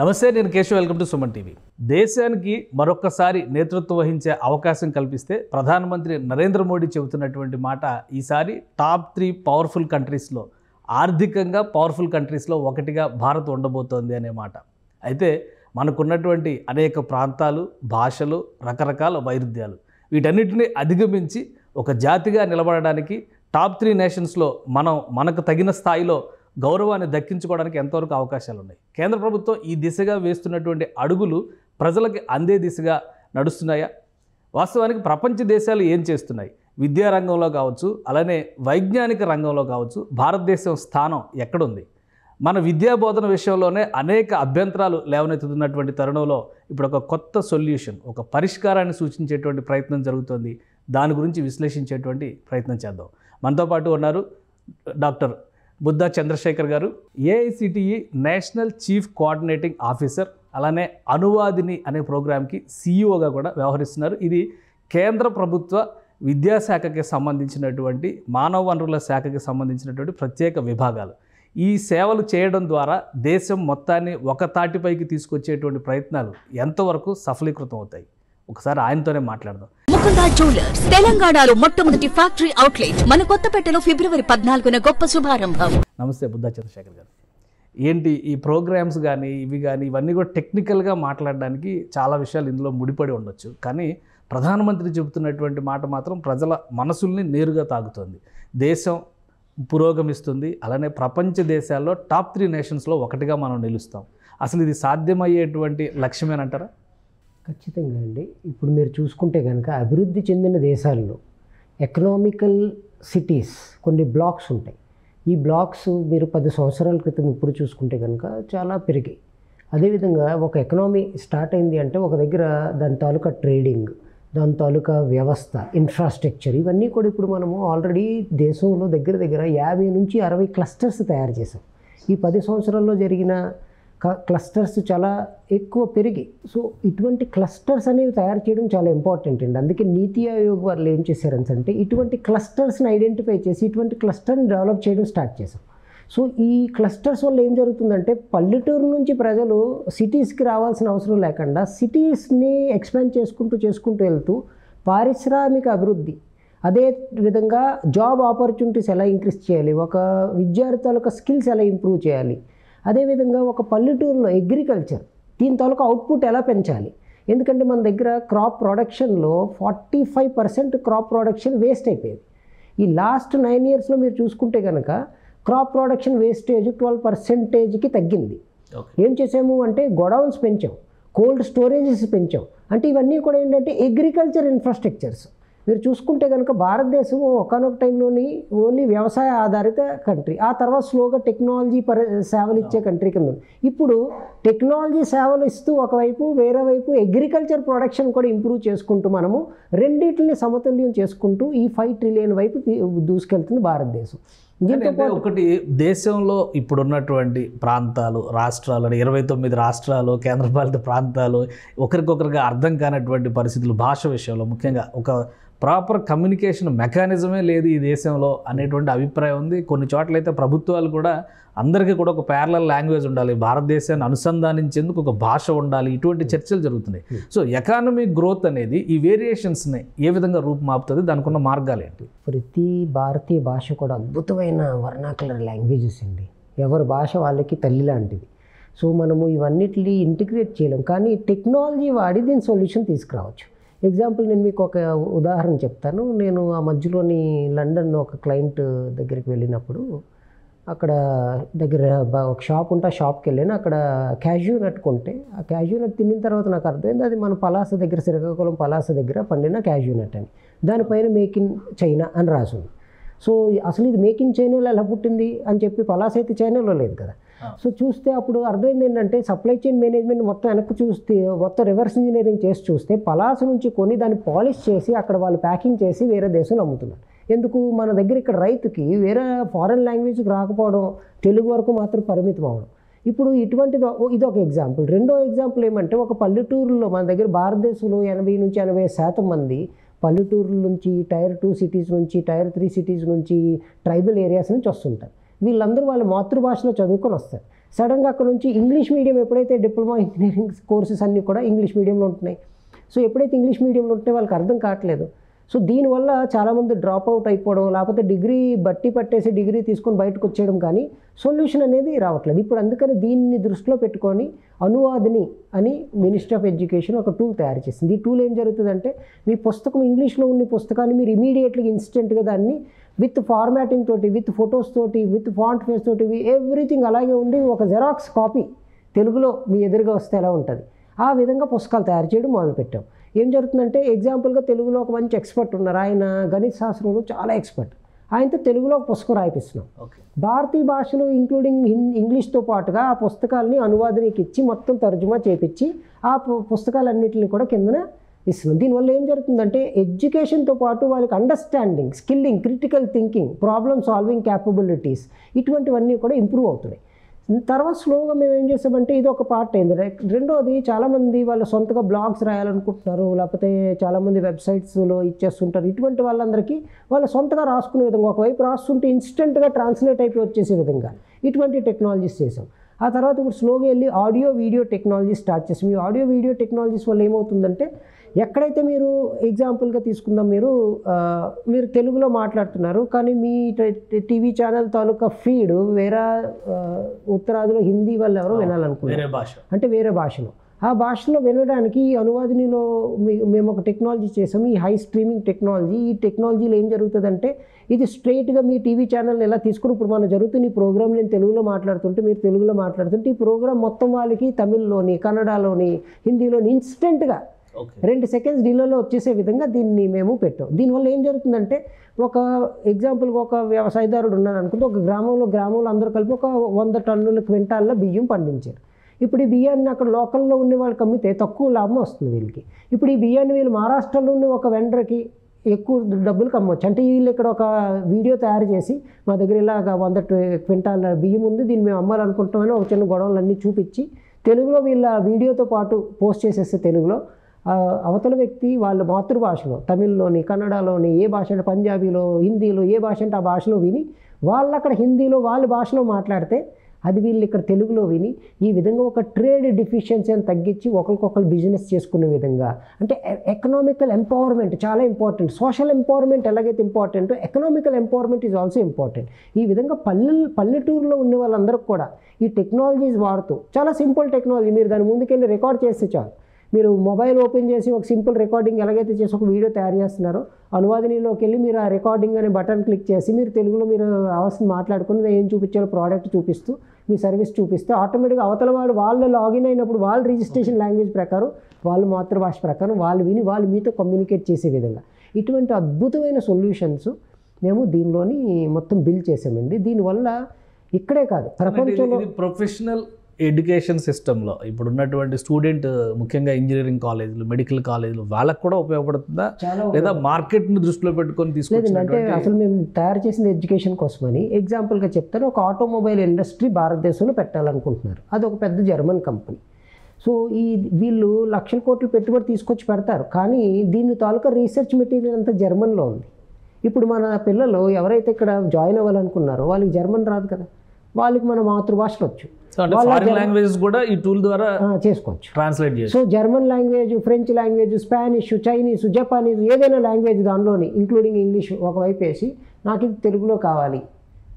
నమస్తే, నేను Keshav. Welcome to Suman TV. దేశానికి మరొక్కసారి నేతృత్వం వహించే అవకాశం కల్పిస్తే ప్రధానమంత్రి నరేంద్ర మోడీ చెబుతున్నటువంటి మాట, ఈసారి టాప్ 3 పవర్ఫుల్ కంట్రీస్లో, ఆర్థికంగా పవర్ఫుల్ కంట్రీస్లో ఒకటిగా భారత్ ఉండబోతోంది అనే మాట. అయితే మనకున్నటువంటి అనేక ప్రాంతాలు, భాషలు, రకరకాల వైరుధ్యాలు, వీటన్నిటిని అధిగమించి ఒక జాతిగా నిలబడడానికి టాప్ 3 నేషన్స్లో మనకు తగిన స్థాయిలో గౌరవాన్ని దక్కించుకోవడానికి ఎంతవరకు అవకాశాలు ఉన్నాయి? కేంద్ర ప్రభుత్వం ఈ దిశగా వేస్తున్నటువంటి అడుగులు ప్రజలకు అందే దిశగా నడుస్తున్నాయా? వాస్తవానికి ప్రపంచ దేశాలు ఏం చేస్తున్నాయి? విద్యా రంగంలో కావచ్చు, అలానే వైజ్ఞానిక రంగంలో కావచ్చు, భారతదేశం స్థానం ఎక్కడుంది? మన విద్యా బోధన విషయంలోనే అనేక అభ్యంతరాలు లేవనెత్తుతున్నటువంటి తరుణంలో ఇప్పుడు ఒక కొత్త సొల్యూషన్, ఒక పరిష్కారాన్ని సూచించేటువంటి ప్రయత్నం జరుగుతుంది. దాని గురించి విశ్లేషించేటువంటి ప్రయత్నం చేద్దాం. మనతో పాటు ఉన్నారు డాక్టర్ బుద్ధా చంద్రశేఖర్ గారు, AICTE national chief coordinating officer, అలానే అనువాదిని అనే ప్రోగ్రామ్కి సిఇఓగా కూడా వ్యవహరిస్తున్నారు. ఇది కేంద్ర ప్రభుత్వ విద్యాశాఖకి సంబంధించినటువంటి, మానవ వనరుల శాఖకి సంబంధించినటువంటి ప్రత్యేక విభాగాలు. ఈ సేవలు చేయడం ద్వారా దేశం మొత్తాన్ని ఒక తాటిపైకి తీసుకొచ్చేటువంటి ప్రయత్నాలు ఎంతవరకు సఫలీకృతం అవుతాయి? ఒకసారి ఆయనతోనే మాట్లాడదాం. ముకుందా జ్యువెలర్స్ తెలంగాణలో మొట్టమొదటి ఫ్యాక్టరీ అవుట్లెట్ మన కొత్తపేటలో ఫిబ్రవరి 14న గొప్ప శుభారంభం. నమస్తే బుద్ధా చంద్రశేఖర్ గారు. ఏంటి ఈ ప్రోగ్రామ్స్ కానీ ఇవన్నీ కూడా టెక్నికల్గా మాట్లాడడానికి చాలా విషయాలు ఇందులో ముడిపడి ఉండొచ్చు, కానీ ప్రధానమంత్రి చెబుతున్నటువంటి మాట మాత్రం ప్రజల మనసుల్ని నేరుగా తాగుతుంది. దేశం పురోగమిస్తుంది, అలానే ప్రపంచ దేశాల్లో టాప్ 3 నేషన్స్లో ఒకటిగా మనం నిలుస్తాం. అసలు ఇది సాధ్యమయ్యేటువంటి లక్ష్యమేనంటారా? ఖచ్చితంగా అండి. ఇప్పుడు మీరు చూసుకుంటే కనుక అభివృద్ధి చెందిన దేశాల్లో ఎకనామికల్ సిటీస్ కొన్ని బ్లాక్స్ ఉంటాయి. ఈ బ్లాక్స్ మీరు 10 సంవత్సరాల క్రితం ఇప్పుడు చూసుకుంటే కనుక చాలా పెరిగాయి. అదేవిధంగా ఒక ఎకనామీ స్టార్ట్ అయింది అంటే ఒక దగ్గర దాని తాలూకా ట్రేడింగ్, దాని తాలూకా వ్యవస్థ, ఇన్ఫ్రాస్ట్రక్చర్, ఇవన్నీ కూడా ఇప్పుడు మనము ఆల్రెడీ దేశంలో దగ్గర 50 నుంచి 60 క్లస్టర్స్ తయారు చేసాం. ఈ 10 సంవత్సరాల్లో జరిగిన క్లస్టర్స్ చాలా ఎక్కువ పెరిగి. సో ఇటువంటి క్లస్టర్స్ అనేవి తయారు చేయడం చాలా ఇంపార్టెంట్ అండి. అందుకే నీతి ఆయోగ్ వాళ్ళు ఏం చేశారంటే ఇటువంటి క్లస్టర్స్ని ఐడెంటిఫై చేసి ఇటువంటి క్లస్టర్ని డెవలప్ చేయడం స్టార్ట్ చేశాం. సో ఈ క్లస్టర్స్ వల్ల ఏం జరుగుతుందంటే పల్లెటూరు నుంచి ప్రజలు సిటీస్కి రావాల్సిన అవసరం లేకుండా సిటీస్ని ఎక్స్పాండ్ చేసుకుంటూ వెళ్తూ పారిశ్రామిక అభివృద్ధి, అదే విధంగా జాబ్ ఆపర్చునిటీస్ ఎలా ఇంక్రీజ్ చేయాలి, ఒక విద్యార్థి తాలూకా స్కిల్స్ ఎలా ఇంప్రూవ్ చేయాలి, అదేవిధంగా ఒక పల్లెటూరులో అగ్రికల్చర్ దీని తాలూకా అవుట్పుట్ ఎలా పెంచాలి. ఎందుకంటే మన దగ్గర క్రాప్ ప్రొడక్షన్లో 45% క్రాప్ ప్రొడక్షన్ వేస్ట్ అయిపోయేది. ఈ లాస్ట్ 9 ఇయర్స్లో మీరు చూసుకుంటే కనుక క్రాప్ ప్రొడక్షన్ వేస్టేజ్ 12%కి తగ్గింది. ఏం చేసాము అంటే గోడౌన్స్ పెంచాం, కోల్డ్ స్టోరేజెస్ పెంచాం. అంటే ఇవన్నీ కూడా ఏంటంటే అగ్రికల్చర్ ఇన్ఫ్రాస్ట్రక్చర్స్. మీరు చూసుకుంటే కనుక భారతదేశం ఒకనొక టైంలోని ఓన్లీ వ్యవసాయ ఆధారిత కంట్రీ, ఆ తర్వాత స్లోగా టెక్నాలజీ సేవలు ఇచ్చే కంట్రీ కింద. ఇప్పుడు టెక్నాలజీ సేవలు ఇస్తూ ఒకవైపు, వేరే వైపు అగ్రికల్చర్ ప్రొడక్షన్ కూడా ఇంప్రూవ్ చేసుకుంటూ మనము రెండింటిని సమతుల్యం చేసుకుంటూ ఈ 5 ట్రిలియన్ వైపు దూసుకెళ్తుంది భారతదేశం. ఒకటి, దేశంలో ఇప్పుడున్నటువంటి ప్రాంతాలు, రాష్ట్రాలు, 29 రాష్ట్రాలు, కేంద్రపాలిత ప్రాంతాలు, ఒకరికొకరికి అర్థం కానటువంటి పరిస్థితులు, భాష విషయంలో ముఖ్యంగా ఒక ప్రాపర్ కమ్యూనికేషన్ మెకానిజమే లేదు ఈ దేశంలో అనేటువంటి అభిప్రాయం ఉంది. కొన్ని చోట్లయితే ప్రభుత్వాలు కూడా అందరికీ కూడా ఒక ప్యారలల్ లాంగ్వేజ్ ఉండాలి, భారతదేశాన్ని అనుసంధానించేందుకు ఒక భాష ఉండాలి, ఇటువంటి చర్చలు జరుగుతున్నాయి. సో ఎకానమిక్ గ్రోత్ అనేది ఈ వేరియేషన్స్ని ఏ విధంగా రూపుమాపుతుంది, దానికి ఉన్న మార్గాలు ఏంటి? ప్రతి భారతీయ భాష కూడా అద్భుతమైన వర్నాకులర్ లాంగ్వేజెస్ అండి. ఎవరి భాష వాళ్ళకి తల్లి లాంటిది. సో మనము ఇవన్నిటిని ఇంటిగ్రేట్ చేయలేం, కానీ టెక్నాలజీ వాడి దీని సొల్యూషన్ తీసుకురావచ్చు. ఎగ్జాంపుల్ నేను మీకు ఒక ఉదాహరణ చెప్తాను. నేను ఆ మధ్యలోని లండన్ ఒక క్లయింట్ దగ్గరికి వెళ్ళినప్పుడు అక్కడ దగ్గర ఒక షాప్ ఉంటే ఆ షాప్కి వెళ్ళాను. అక్కడ క్యాష్యూ నట్ కొంటే ఆ క్యాష్యూ నట్ తిన్న తర్వాత నాకు అర్థమైంది అది మన పలాస దగ్గర, శ్రీకాకుళం పలాస దగ్గర పండిన క్యాష్యూ నట్ అని. దానిపైన మేక్ ఇన్ చైనా అని రాసింది. సో అసలు ఇది మేక్ ఇన్ చైనాలో ఎలా పుట్టింది అని చెప్పి, పలాస అయితే చైనాలో లేదు కదా. సో చూస్తే అప్పుడు అర్థమైంది ఏంటంటే సప్లై చైన్ మేనేజ్మెంట్ మొత్తం వెనక్కి చూస్తే, మొత్తం రివర్స్ ఇంజనీరింగ్ చేసి చూస్తే పలాస నుంచి కొని దాన్ని పాలిష్ చేసి అక్కడ వాళ్ళు ప్యాకింగ్ చేసి వేరే దేశంలో అమ్ముతున్నారు. ఎందుకు? మన దగ్గర ఇక్కడ రైతుకి వేరే ఫారెన్ లాంగ్వేజ్కి రాకపోవడం, తెలుగు వరకు మాత్రం పరిమితం అవ్వడం. ఇప్పుడు ఇటువంటిది ఇదొక ఎగ్జాంపుల్. రెండో ఎగ్జాంపుల్ ఏమంటే ఒక పల్లెటూరులో మన దగ్గర భారతదేశంలో 80 నుంచి 80% మంది పల్లెటూరుల నుంచి, టైర్ 2 సిటీస్ నుంచి, టైర్ 3 సిటీస్ నుంచి, ట్రైబల్ ఏరియాస్ నుంచి వస్తుంటారు. వీళ్ళందరూ వాళ్ళ మాతృభాషలో చదువుకొని వస్తారు. సడన్గా అక్కడ నుంచి ఇంగ్లీష్ మీడియం ఎప్పుడైతే డిప్లొమా ఇంజనీరింగ్ కోర్సెస్ అన్నీ కూడా ఇంగ్లీష్ మీడియంలో ఉంటున్నాయి. సో ఎప్పుడైతే ఇంగ్లీష్ మీడియంలో ఉంటే వాళ్ళకి అర్థం కావట్లేదు. సో దీనివల్ల చాలామంది డ్రాప్ అవుట్ అయిపోవడం, లేకపోతే డిగ్రీ బట్టి పట్టేసి డిగ్రీ తీసుకొని బయటకు వచ్చేయడం, కానీ సొల్యూషన్ అనేది రావట్లేదు. ఇప్పుడు అందుకని దీన్ని దృష్టిలో పెట్టుకొని అనువాదిని అని మినిస్ట్రీ ఆఫ్ ఎడ్యుకేషన్ ఒక టూల్ తయారు చేసింది. ఈ టూల్ ఏం జరుగుతుందంటే, మీ పుస్తకం ఇంగ్లీష్లో ఉన్న పుస్తకాన్ని మీరు ఇమీడియట్గా ఇన్స్టెంట్గా దాన్ని విత్ ఫార్మాటింగ్ తోటి, విత్ ఫొటోస్ తోటి, విత్ ఫాంట్ ఫేస్ తోటి, ఎవ్రీథింగ్ అలాగే ఉండి ఒక జెరాక్స్ కాపీ తెలుగులో మీ ఎదురుగా వస్తే ఎలా ఉంటుంది, ఆ విధంగా పుస్తకాలు తయారు చేయడం మొదలుపెట్టాం. ఏం జరుగుతుందంటే, ఎగ్జాంపుల్గా తెలుగులో ఒక మంచి ఎక్స్పర్ట్ ఉన్నారు, ఆయన గణిత శాస్త్రంలో చాలా ఎక్స్పర్ట్, ఆయనతో తెలుగులో ఒక పుస్తకం రాయిపిస్తున్నాం. భారతీయ భాషలు ఇంక్లూడింగ్ ఇంగ్లీష్తో పాటుగా ఆ పుస్తకాలని అనువాదానికి ఇచ్చి మొత్తం తర్జుమా చేపించి ఆ పుస్తకాలన్నింటినీ కూడా కిందన ఇస్తున్నాం. దీనివల్ల ఏం జరుగుతుందంటే, ఎడ్యుకేషన్తో పాటు వాళ్ళకి understanding, skilling, critical thinking, problem solving capabilities ఇటువంటివన్నీ కూడా ఇంప్రూవ్ అవుతున్నాయి. తర్వాత స్లోగా మేము ఏం చేసామంటే, ఇది ఒక పార్ట్ అయింది. రెండోది, చాలామంది వాళ్ళ సొంతగా బ్లాగ్స్ రాయాలనుకుంటున్నారు, లేకపోతే చాలామంది వెబ్సైట్స్లో ఇచ్చేస్తుంటారు. ఇటువంటి వాళ్ళందరికీ వాళ్ళ సొంతగా రాసుకునే విధంగా, ఒకవైపు రాస్తుంటే ఇన్స్టెంట్గా ట్రాన్స్లేట్ అయిపోయి వచ్చేసే విధంగా ఇటువంటి టెక్నాలజీస్ చేసాం. ఆ తర్వాత ఇప్పుడు స్లోగా వెళ్ళి ఆడియో వీడియో టెక్నాలజీ స్టార్ట్ చేసాం. ఈ ఆడియో వీడియో టెక్నాలజీస్ వల్ల ఏమవుతుందంటే, ఎక్కడైతే మీరు ఎగ్జాంపుల్గా తీసుకుందాం, మీరు తెలుగులో మాట్లాడుతున్నారు, కానీ మీ టీవీ ఛానల్ తాలూకా ఫీడ్ వేరే ఉత్తరాదిలో హిందీ వాళ్ళు ఎవరో వినాలనుకున్నారు, అంటే వేరే భాషలో, ఆ భాషలో వినడానికి ఈ అనువాదినిలో మేము ఒక టెక్నాలజీ చేసాము, ఈ హై స్ట్రీమింగ్ టెక్నాలజీ. ఈ టెక్నాలజీలో ఏం జరుగుతుందంటే, ఇది స్ట్రైట్గా మీ టీవీ ఛానల్ని ఎలా తీసుకుని, ఇప్పుడు మనం జరుగుతున్న ఈ ప్రోగ్రామ్ నేను తెలుగులో మాట్లాడుతుంటే, మీరు తెలుగులో మాట్లాడుతుంటే, ఈ ప్రోగ్రామ్ మొత్తం వాళ్ళకి తమిళ్లోని, కన్నడలోని, హిందీలోని ఇన్స్టెంట్గా 2 సెకండ్స్ డిలేలో వచ్చేసే విధంగా దీన్ని మేము పెట్టాం. దీనివల్ల ఏం జరుగుతుందంటే, ఒక ఎగ్జాంపుల్గా ఒక వ్యవసాయదారుడు ఉన్నాడు అనుకుంటే, ఒక గ్రామంలో అందరూ కలిపి ఒక 100 టన్నుల క్వింటాల్లో బియ్యం పండించారు. ఇప్పుడు ఈ బియ్యాన్ని అక్కడ లోకల్లో ఉన్న వాళ్ళకి అమ్మితే తక్కువ లాభం వస్తుంది వీళ్ళకి. ఇప్పుడు ఈ బియ్యాన్ని వీళ్ళు మహారాష్ట్రలో ఉన్న ఒక వెండర్కి ఎక్కువ డబ్బులకు అమ్మవచ్చు. అంటే వీళ్ళు ఇక్కడ ఒక వీడియో తయారు చేసి, మా దగ్గర ఇలాగ 100 క్వింటాల బియ్యం ఉంది, దీన్ని మేము అమ్మాలనుకుంటామని ఒక చిన్న గొడవలన్నీ చూపించి తెలుగులో వీళ్ళ వీడియోతో పాటు పోస్ట్ చేసేస్తే, తెలుగులో అవతల వ్యక్తి వాళ్ళ మాతృభాషలో, తమిళ్లోని, కన్నడలోని, ఏ భాష అంటే పంజాబీలో, హిందీలో, ఏ భాష అంటే ఆ భాషలో విని, వాళ్ళు అక్కడ హిందీలో వాళ్ళ భాషలో మాట్లాడితే అది వీళ్ళు ఇక్కడ తెలుగులో విని, ఈ విధంగా ఒక ట్రేడ్ డిఫిషియన్సీని తగ్గించి ఒకరికొకరు బిజినెస్ చేసుకునే విధంగా, అంటే ఎకనామికల్ ఎంపవర్మెంట్ చాలా ఇంపార్టెంట్. సోషల్ ఎంపవర్మెంట్ ఎలాగైతే important, economical empowerment is also important. ఈ విధంగా పల్లెటూరులో ఉన్న వాళ్ళందరికీ కూడా ఈ టెక్నాలజీస్ వాడుతూ, చాలా సింపుల్ టెక్నాలజీ, మీరు దాని ముందుకెళ్ళి రికార్డ్ చేస్తే చాలు. మీరు మొబైల్ ఓపెన్ చేసి ఒక సింపుల్ రికార్డింగ్ ఎలాగైతే చేసి ఒక వీడియో తయారు చేస్తున్నారో, అనువాదినిలోకి వెళ్ళి మీరు ఆ రికార్డింగ్ అనే బటన్ క్లిక్ చేసి మీరు తెలుగులో మీరు అవసరం మాట్లాడుకుని ఏం చూపించాలో ప్రోడక్ట్ చూపిస్తూ మీ సర్వీస్ చూపిస్తే, ఆటోమేటిక్గా అవతల వాడు వాళ్ళు లాగిన్ అయినప్పుడు వాళ్ళ రిజిస్ట్రేషన్ లాంగ్వేజ్ ప్రకారం, వాళ్ళ మాతృభాష ప్రకారం వాళ్ళు విని వాళ్ళు మీతో కమ్యూనికేట్ చేసే విధంగా ఇటువంటి అద్భుతమైన సొల్యూషన్స్ మేము దీనిలోని మొత్తం బిల్డ్ చేసామండి. దీనివల్ల ఇక్కడే కాదు, ప్రపంచంలో ప్రొఫెషనల్ ఎడ్యుకేషన్ సిస్టంలో ఇప్పుడు ఉన్నటువంటి స్టూడెంట్, ముఖ్యంగా ఇంజనీరింగ్ కాలేజీలు, మెడికల్ కాలేజీలు, వాళ్ళకు కూడా ఉపయోగపడుతుందా, లేదా మార్కెట్ని దృష్టిలో పెట్టుకొని తీసుకుంటే? అంటే అసలు మేము తయారు చేసిన ఎడ్యుకేషన్ కోసమని ఎగ్జాంపుల్గా చెప్తాను. ఒక ఆటోమొబైల్ ఇండస్ట్రీ భారతదేశంలో పెట్టాలనుకుంటున్నారు, అది ఒక పెద్ద జర్మన్ కంపెనీ. సో వీళ్ళు లక్షల కోట్లు పెట్టుబడి తీసుకొచ్చి పెడతారు, కానీ దీని తాలూకా రీసెర్చ్ మెటీరియల్ అంతా జర్మన్లో ఉంది. ఇప్పుడు మన పిల్లలు ఎవరైతే ఇక్కడ జాయిన్ అవ్వాలనుకున్నారో వాళ్ళకి జర్మన్ రాదు కదా, వాళ్ళకి మన మాతృభాషలో వచ్చు, లాంగ్వేజెస్ కూడా ఈ టూల్ ద్వారా చేసుకోవచ్చు, ట్రాన్స్లేట్ చేసి. So German language, French language, Spanish, Chinese, Japanese, ఏదైనా లాంగ్వేజ్ దానిలోని ఇంక్లూడింగ్ ఇంగ్లీష్ ఒకవైపు వేసి, నాకు ఇది తెలుగులో కావాలి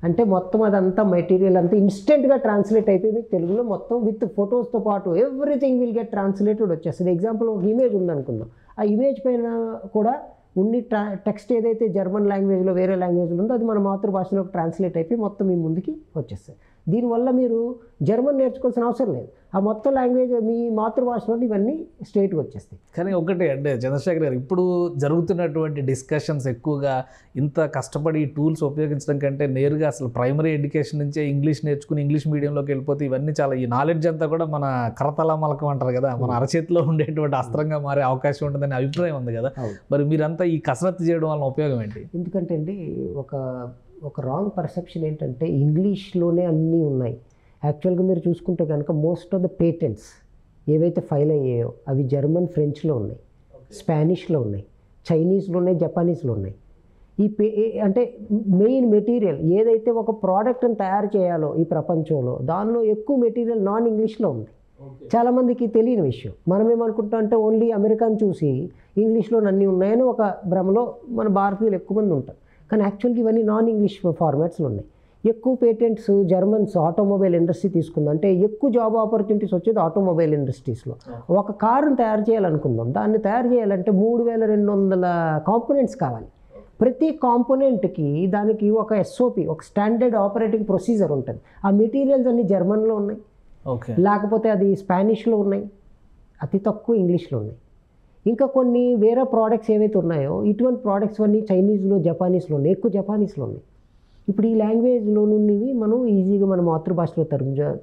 అంటే మొత్తం అదంతా మెటీరియల్ అంతా ఇన్స్టెంట్గా ట్రాన్స్లేట్ అయిపోయి మీకు తెలుగులో మొత్తం విత్ ఫొటోస్తో పాటు ఎవ్రీథింగ్ విల్ గెట్ ట్రాన్స్లేటెడ్ వచ్చేస్తుంది. ఎగ్జాంపుల్ ఒక ఇమేజ్ ఉందనుకుందాం, ఆ ఇమేజ్ పైన కూడా టెక్స్ట్ ఏదైతే జర్మన్ లాంగ్వేజ్లో వేరే లాంగ్వేజ్లో ఉందో అది మన మాతృభాషలోకి ట్రాన్స్లేట్ అయిపోయి మొత్తం మీ ముందుకి వచ్చేస్తుంది. దీనివల్ల మీరు జర్మన్ నేర్చుకోవాల్సిన అవసరం లేదు, ఆ మొత్తం లాంగ్వేజ్ మీ మాతృభాషలో ఇవన్నీ స్ట్రైట్గా వచ్చేస్తాయి. కానీ ఒకటి అంటే చంద్రశేఖర్ గారు, ఇప్పుడు జరుగుతున్నటువంటి డిస్కషన్స్ ఎక్కువగా ఇంత కష్టపడి ఈ టూల్స్ ఉపయోగించడం కంటే నేరుగా అసలు ప్రైమరీ ఎడ్యుకేషన్ నుంచే ఇంగ్లీష్ నేర్చుకుని ఇంగ్లీష్ మీడియంలోకి వెళ్ళిపోతే ఇవన్నీ చాలా, ఈ నాలెడ్జ్ అంతా కూడా మన కరతల మలకం అంటారు కదా, మన అరచేతిలో ఉండేటువంటి అస్త్రంగా మారే అవకాశం ఉంటుందని అభిప్రాయం ఉంది కదా. మరి మీరంతా ఈ కసరత్తు చేయడం వల్ల ఉపయోగం ఏంటి? ఎందుకంటే అండి, ఒక రాంగ్ పర్సెప్షన్ ఏంటంటే ఇంగ్లీష్లోనే అన్నీ ఉన్నాయి. యాక్చువల్గా మీరు చూసుకుంటే కనుక మోస్ట్ ఆఫ్ ద పేటెంట్స్ ఏవైతే ఫైల్ అయ్యాయో అవి జర్మన్, ఫ్రెంచ్లో ఉన్నాయి, స్పానిష్లో ఉన్నాయి, చైనీస్లో ఉన్నాయి, జపానీస్లో ఉన్నాయి. అంటే మెయిన్ మెటీరియల్ ఏదైతే ఒక ప్రోడక్ట్ని తయారు చేయాలో ఈ ప్రపంచంలో దానిలో ఎక్కువ మెటీరియల్ నాన్ ఇంగ్లీష్లో ఉంది. చాలామందికి తెలియని విషయం. మనం ఏమనుకుంటాం అంటే ఓన్లీ అమెరికాని చూసి ఇంగ్లీష్లో అన్నీ ఉన్నాయని ఒక భ్రమలో మన భారతీయులు ఎక్కువ మంది ఉంటారు. కానీ యాక్చువల్గా ఇవన్నీ నాన్ ఇంగ్లీష్ ఫార్మాట్స్లో ఉన్నాయి. ఎక్కువ పేటెంట్స్ జర్మన్స్ ఆటోమొబైల్ ఇండస్ట్రీ తీసుకుందాం అంటే ఎక్కువ జాబ్ ఆపర్చునిటీస్ వచ్చేది ఆటోమొబైల్ ఇండస్ట్రీస్లో. ఒక కారుని తయారు చేయాలనుకుందాం, దాన్ని తయారు చేయాలంటే 3200 కాంపోనెంట్స్ కావాలి. ప్రతి కాంపోనెంట్కి దానికి ఒక ఎస్ఓపి, ఒక స్టాండర్డ్ ఆపరేటింగ్ ప్రొసీజర్ ఉంటుంది. ఆ మెటీరియల్స్ అన్నీ జర్మన్లో ఉన్నాయి, లేకపోతే అది స్పానిష్లో ఉన్నాయి, అతి తక్కువ ఇంగ్లీష్లో ఉన్నాయి. ఇంకా కొన్ని వేరే ప్రోడక్ట్స్ ఏవైతే ఉన్నాయో ఇటువంటి ప్రోడక్ట్స్ అన్నీ చైనీస్లో జపానీస్లో ఉన్నాయి, ఎక్కువ జపానీస్లో ఉన్నాయి. ఇప్పుడు ఈ లాంగ్వేజ్లో నుండి మనం ఈజీగా మన మాతృభాషలో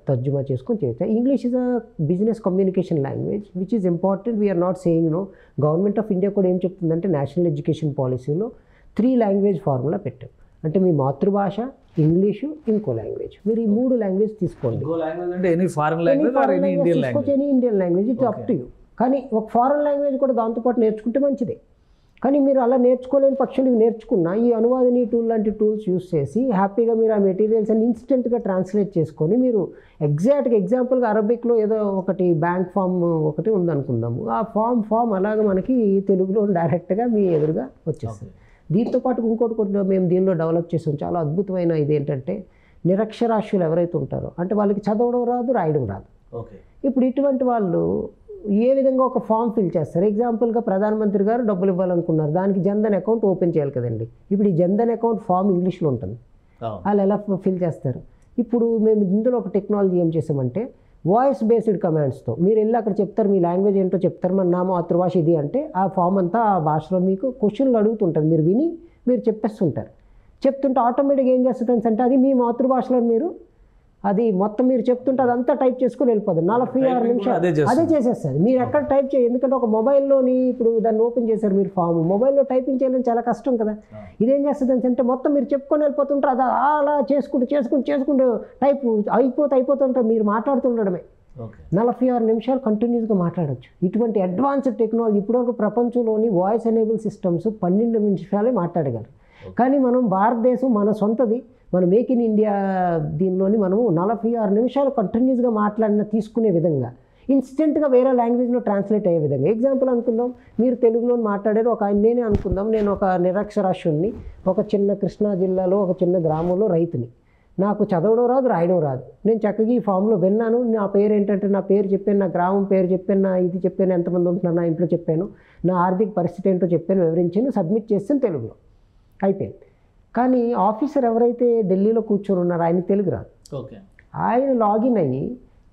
తర్జుమా చేసుకొని చేయొచ్చు. English is a business communication language which is important. We're not saying no. Government of India కూడా ఏం చెప్తుందంటే నేషనల్ ఎడ్యుకేషన్ పాలసీలో 3 లాంగ్వేజ్ ఫార్ములా పెట్టాం. అంటే మీ మాతృభాష, ఇంగ్లీషు, ఇంకో లాంగ్వేజ్. మీరు ఈ 3 లాంగ్వేజ్ తీసుకోండి. Any Indian language it's up to you. కానీ ఒక ఫారెన్ లాంగ్వేజ్ కూడా దాంతోపాటు నేర్చుకుంటే మంచిదే. కానీ మీరు అలా నేర్చుకోలేని పక్షులు నేర్చుకున్న ఈ అనువాదిని టూల్ లాంటి టూల్స్ యూస్ చేసి హ్యాపీగా మీరు ఆ మెటీరియల్స్ అన్ని ఇన్స్టెంట్గా ట్రాన్స్లేట్ చేసుకొని మీరు ఎగ్జాంపుల్గా అరబిక్లో ఏదో ఒకటి బ్యాంక్ ఫామ్ ఒకటి ఉందనుకుందాము. ఆ ఫామ్ అలాగ మనకి తెలుగులో డైరెక్ట్గా మీ ఎదురుగా వచ్చేస్తుంది. దీంతో పాటు ఇంకోటి కూడా మేము దీనిలో డెవలప్ చేసాం. చాలా అద్భుతమైన ఇదేంటంటే నిరక్షరాస్యులు ఎవరైతే ఉంటారో అంటే వాళ్ళకి చదవడం రాదు, రాయడం రాదు. ఇప్పుడు ఇటువంటి వాళ్ళు ఏ విధంగా ఒక ఫామ్ ఫిల్ చేస్తారు? ఎగ్జాంపుల్గా ప్రధానమంత్రి గారు డబ్బులు ఇవ్వాలనుకున్నారు, దానికి జన్ధన్ అకౌంట్ ఓపెన్ చేయాలి కదండి. ఇప్పుడు ఈ జన్ధన్ అకౌంట్ ఫామ్ ఇంగ్లీష్లో ఉంటుంది, వాళ్ళు ఎలా ఫిల్ చేస్తారు? ఇప్పుడు మేము ఇందులో ఒక టెక్నాలజీ ఏం చేసామంటే వాయిస్ బేస్డ్ కమాండ్స్తో మీరు వెళ్ళి అక్కడ చెప్తారు, మీ లాంగ్వేజ్ ఏంటో చెప్తారు, మన నా మాతృభాష ఇది అంటే ఆ ఫామ్ అంతా ఆ భాషలో మీకు క్వశ్చన్లు అడుగుతుంటారు, మీరు విని మీరు చెప్పేస్తుంటారు. చెప్తుంటే ఆటోమేటిక్గా ఏం చేస్తుంది అంటే అది మీ మాతృభాషలో మీరు అది మొత్తం మీరు చెప్తుంటే అదంతా టైప్ చేసుకొని వెళ్ళిపోతుంది. 46 నిమిషాలు అదే చేసేస్తుంది. మీరు ఎక్కడ టైప్ చేయాలి, ఎందుకంటే ఒక మొబైల్లోని ఇప్పుడు దాన్ని ఓపెన్ చేశారు మీరు ఫామ్, మొబైల్లో టైపింగ్ చేయడం చాలా కష్టం కదా. ఇదేం చేస్తుంది అంటే మొత్తం మీరు చెప్పుకొని వెళ్ళిపోతుంటారు, అది అలా చేసుకుంటూ టైప్ అయిపోతుంటారు, మీరు మాట్లాడుతుండడమే. 46 నిమిషాలు కంటిన్యూస్గా మాట్లాడచ్చు. ఇటువంటి అడ్వాన్స్డ్ టెక్నాలజీ ఇప్పటివరకు ప్రపంచంలోని వాయిస్ ఎనేబుల్ సిస్టమ్స్ 12 నిమిషాలే మాట్లాడగలరు. కానీ మనం భారతదేశం మన సొంతది, మన మేక్ ఇన్ ఇండియా దీనిలోని మనము 46 నిమిషాలు కంటిన్యూస్గా మాట్లాడిన తీసుకునే విధంగా ఇన్స్టెంట్గా వేరే లాంగ్వేజ్లో ట్రాన్స్లేట్ అయ్యే విధంగా. ఎగ్జాంపుల్ అనుకుందాం, మీరు తెలుగులో మాట్లాడారు, ఒక నేనే అనుకుందాం, నేను ఒక నిరక్షరాస్యుణ్ణి, ఒక చిన్న కృష్ణా జిల్లాలో ఒక చిన్న గ్రామంలో రైతుని, నాకు చదవడం రాదు, రాయడం రాదు. నేను చక్కగా ఈ ఫామ్లో విన్నాను, నా పేరు ఏంటంటే నా పేరు చెప్పాను, నా గ్రామం పేరు చెప్పాను, నా ఇది చెప్పాను, ఎంతమంది ఉంటున్నారు నా ఇంట్లో చెప్పాను, నా ఆర్థిక పరిస్థితి ఏంటో చెప్పాను, వివరించాను, సబ్మిట్ చేస్తాను, తెలుగులో అయిపోయింది. కానీ ఆఫీసర్ ఎవరైతే ఢిల్లీలో కూర్చొని ఉన్నారో ఆయన తెలుగు రాదు. ఆయన లాగిన్ అయ్యి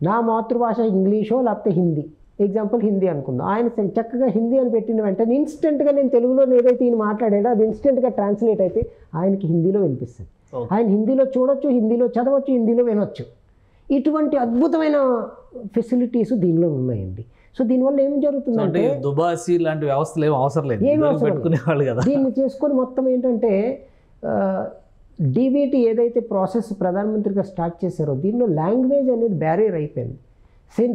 నా మాతృభాష ఇంగ్లీషో లేకపోతే హిందీ, ఎగ్జాంపుల్ హిందీ అనుకుందాం, ఆయన చక్కగా హిందీ అని పెట్టిన వెంటనే ఇన్స్టెంట్గా నేను తెలుగులో ఏదైతే ఈయన మాట్లాడాడో అది ఇన్స్టెంట్గా ట్రాన్స్లేట్ అయితే ఆయనకి హిందీలో వినిపిస్తుంది. ఆయన హిందీలో చూడొచ్చు, హిందీలో చదవచ్చు, హిందీలో వినొచ్చు. ఇటువంటి అద్భుతమైన ఫెసిలిటీస్ దీనిలో ఉన్నాయండి. సో దీనివల్ల ఏం జరుగుతుందంటే దుబాసి లాంటి వ్యవస్థలు ఏం అవసరం లేదు, దీన్ని చేసుకొని మొత్తం ఏంటంటే డీబీటీ ఏదైతే ప్రాసెస్ ప్రధానమంత్రిగా స్టార్ట్ చేశారో దీనిలో లాంగ్వేజ్ అనేది బ్యారియర్ అయిపోయింది.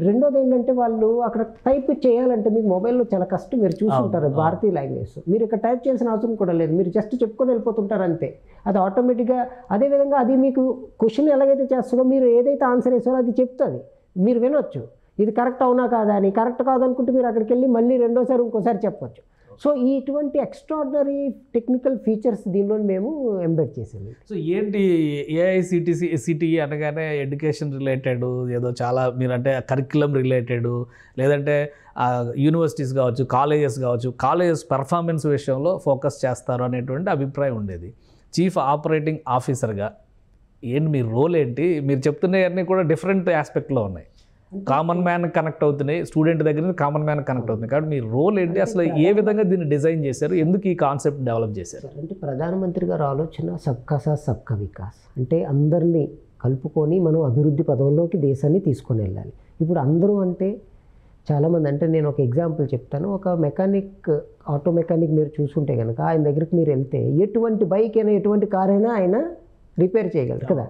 రెండోది ఏంటంటే వాళ్ళు అక్కడ టైప్ చేయాలంటే మీకు మొబైల్లో చాలా కష్టం, మీరు చూసుకుంటారు భారతీయ లాంగ్వేజ్, మీరు ఇక్కడ టైప్ చేయాల్సిన అవసరం కూడా లేదు, మీరు జస్ట్ చెప్పుకొని వెళ్ళిపోతుంటారు అంతే. అది ఆటోమేటిక్గా అదేవిధంగా అది మీకు క్వశ్చన్ ఎలాగైతే చేస్తుందో మీరు ఏదైతే ఆన్సర్ వేసారో అది చెప్తుంది, మీరు వినొచ్చు. ఇది కరెక్ట్ అవునా కాదా అని, కరెక్ట్ కాదనుకుంటే మీరు అక్కడికి వెళ్ళి మళ్ళీ రెండోసారి ఇంకోసారి చెప్పవచ్చు. సో ఇటువంటి ఎక్స్ట్రాడినరీ టెక్నికల్ ఫీచర్స్ దీనిలో మేము ఎంబెడ్ చేసాము. సో ఏంటి ఏఐసిటిఈ అనగానే ఎడ్యుకేషన్ రిలేటెడ్ ఏదో చాలా మీరంటే కరిక్యులం రిలేటెడ్, లేదంటే యూనివర్సిటీస్ కావచ్చు, కాలేజెస్ పర్ఫార్మెన్స్ విషయంలో ఫోకస్ చేస్తారు అనేటువంటి అభిప్రాయం ఉండేది. చీఫ్ ఆపరేటింగ్ ఆఫీసర్గా ఏంటి మీ రోల్ ఏంటి? మీరు చెప్తున్నవన్నీ కూడా డిఫరెంట్ ఆస్పెక్ట్లో ఉన్నాయి. కామన్ మ్యాన్ కనెక్ట్ అవుతున్నాయి, స్టూడెంట్ దగ్గర నుంచి కామన్ మ్యాన్ కనెక్ట్ అవుతుంది. కాబట్టి మీ రోల్ ఏంటి, అసలు ఏ విధంగా దీన్ని డిజైన్ చేశారు, ఎందుకు ఈ కాన్సెప్ట్ డెవలప్ చేశారు? అంటే ప్రధానమంత్రి గారు ఆలోచన సబ్కా సాత్ సబ్కా వికాస్, అంటే అందరినీ కలుపుకొని మనం అభివృద్ధి పదంలోకి దేశాన్ని తీసుకొని వెళ్ళాలి. ఇప్పుడు అందరూ అంటే చాలామంది, అంటే నేను ఒక ఎగ్జాంపుల్ చెప్తాను. ఒక మెకానిక్, ఆటో మెకానిక్ మీరు చూసుంటే కనుక ఆయన దగ్గరికి మీరు వెళ్తే ఎటువంటి బైక్ అయినా ఎటువంటి కార్ అయినా ఆయన రిపేర్ చేయగలరు కదా.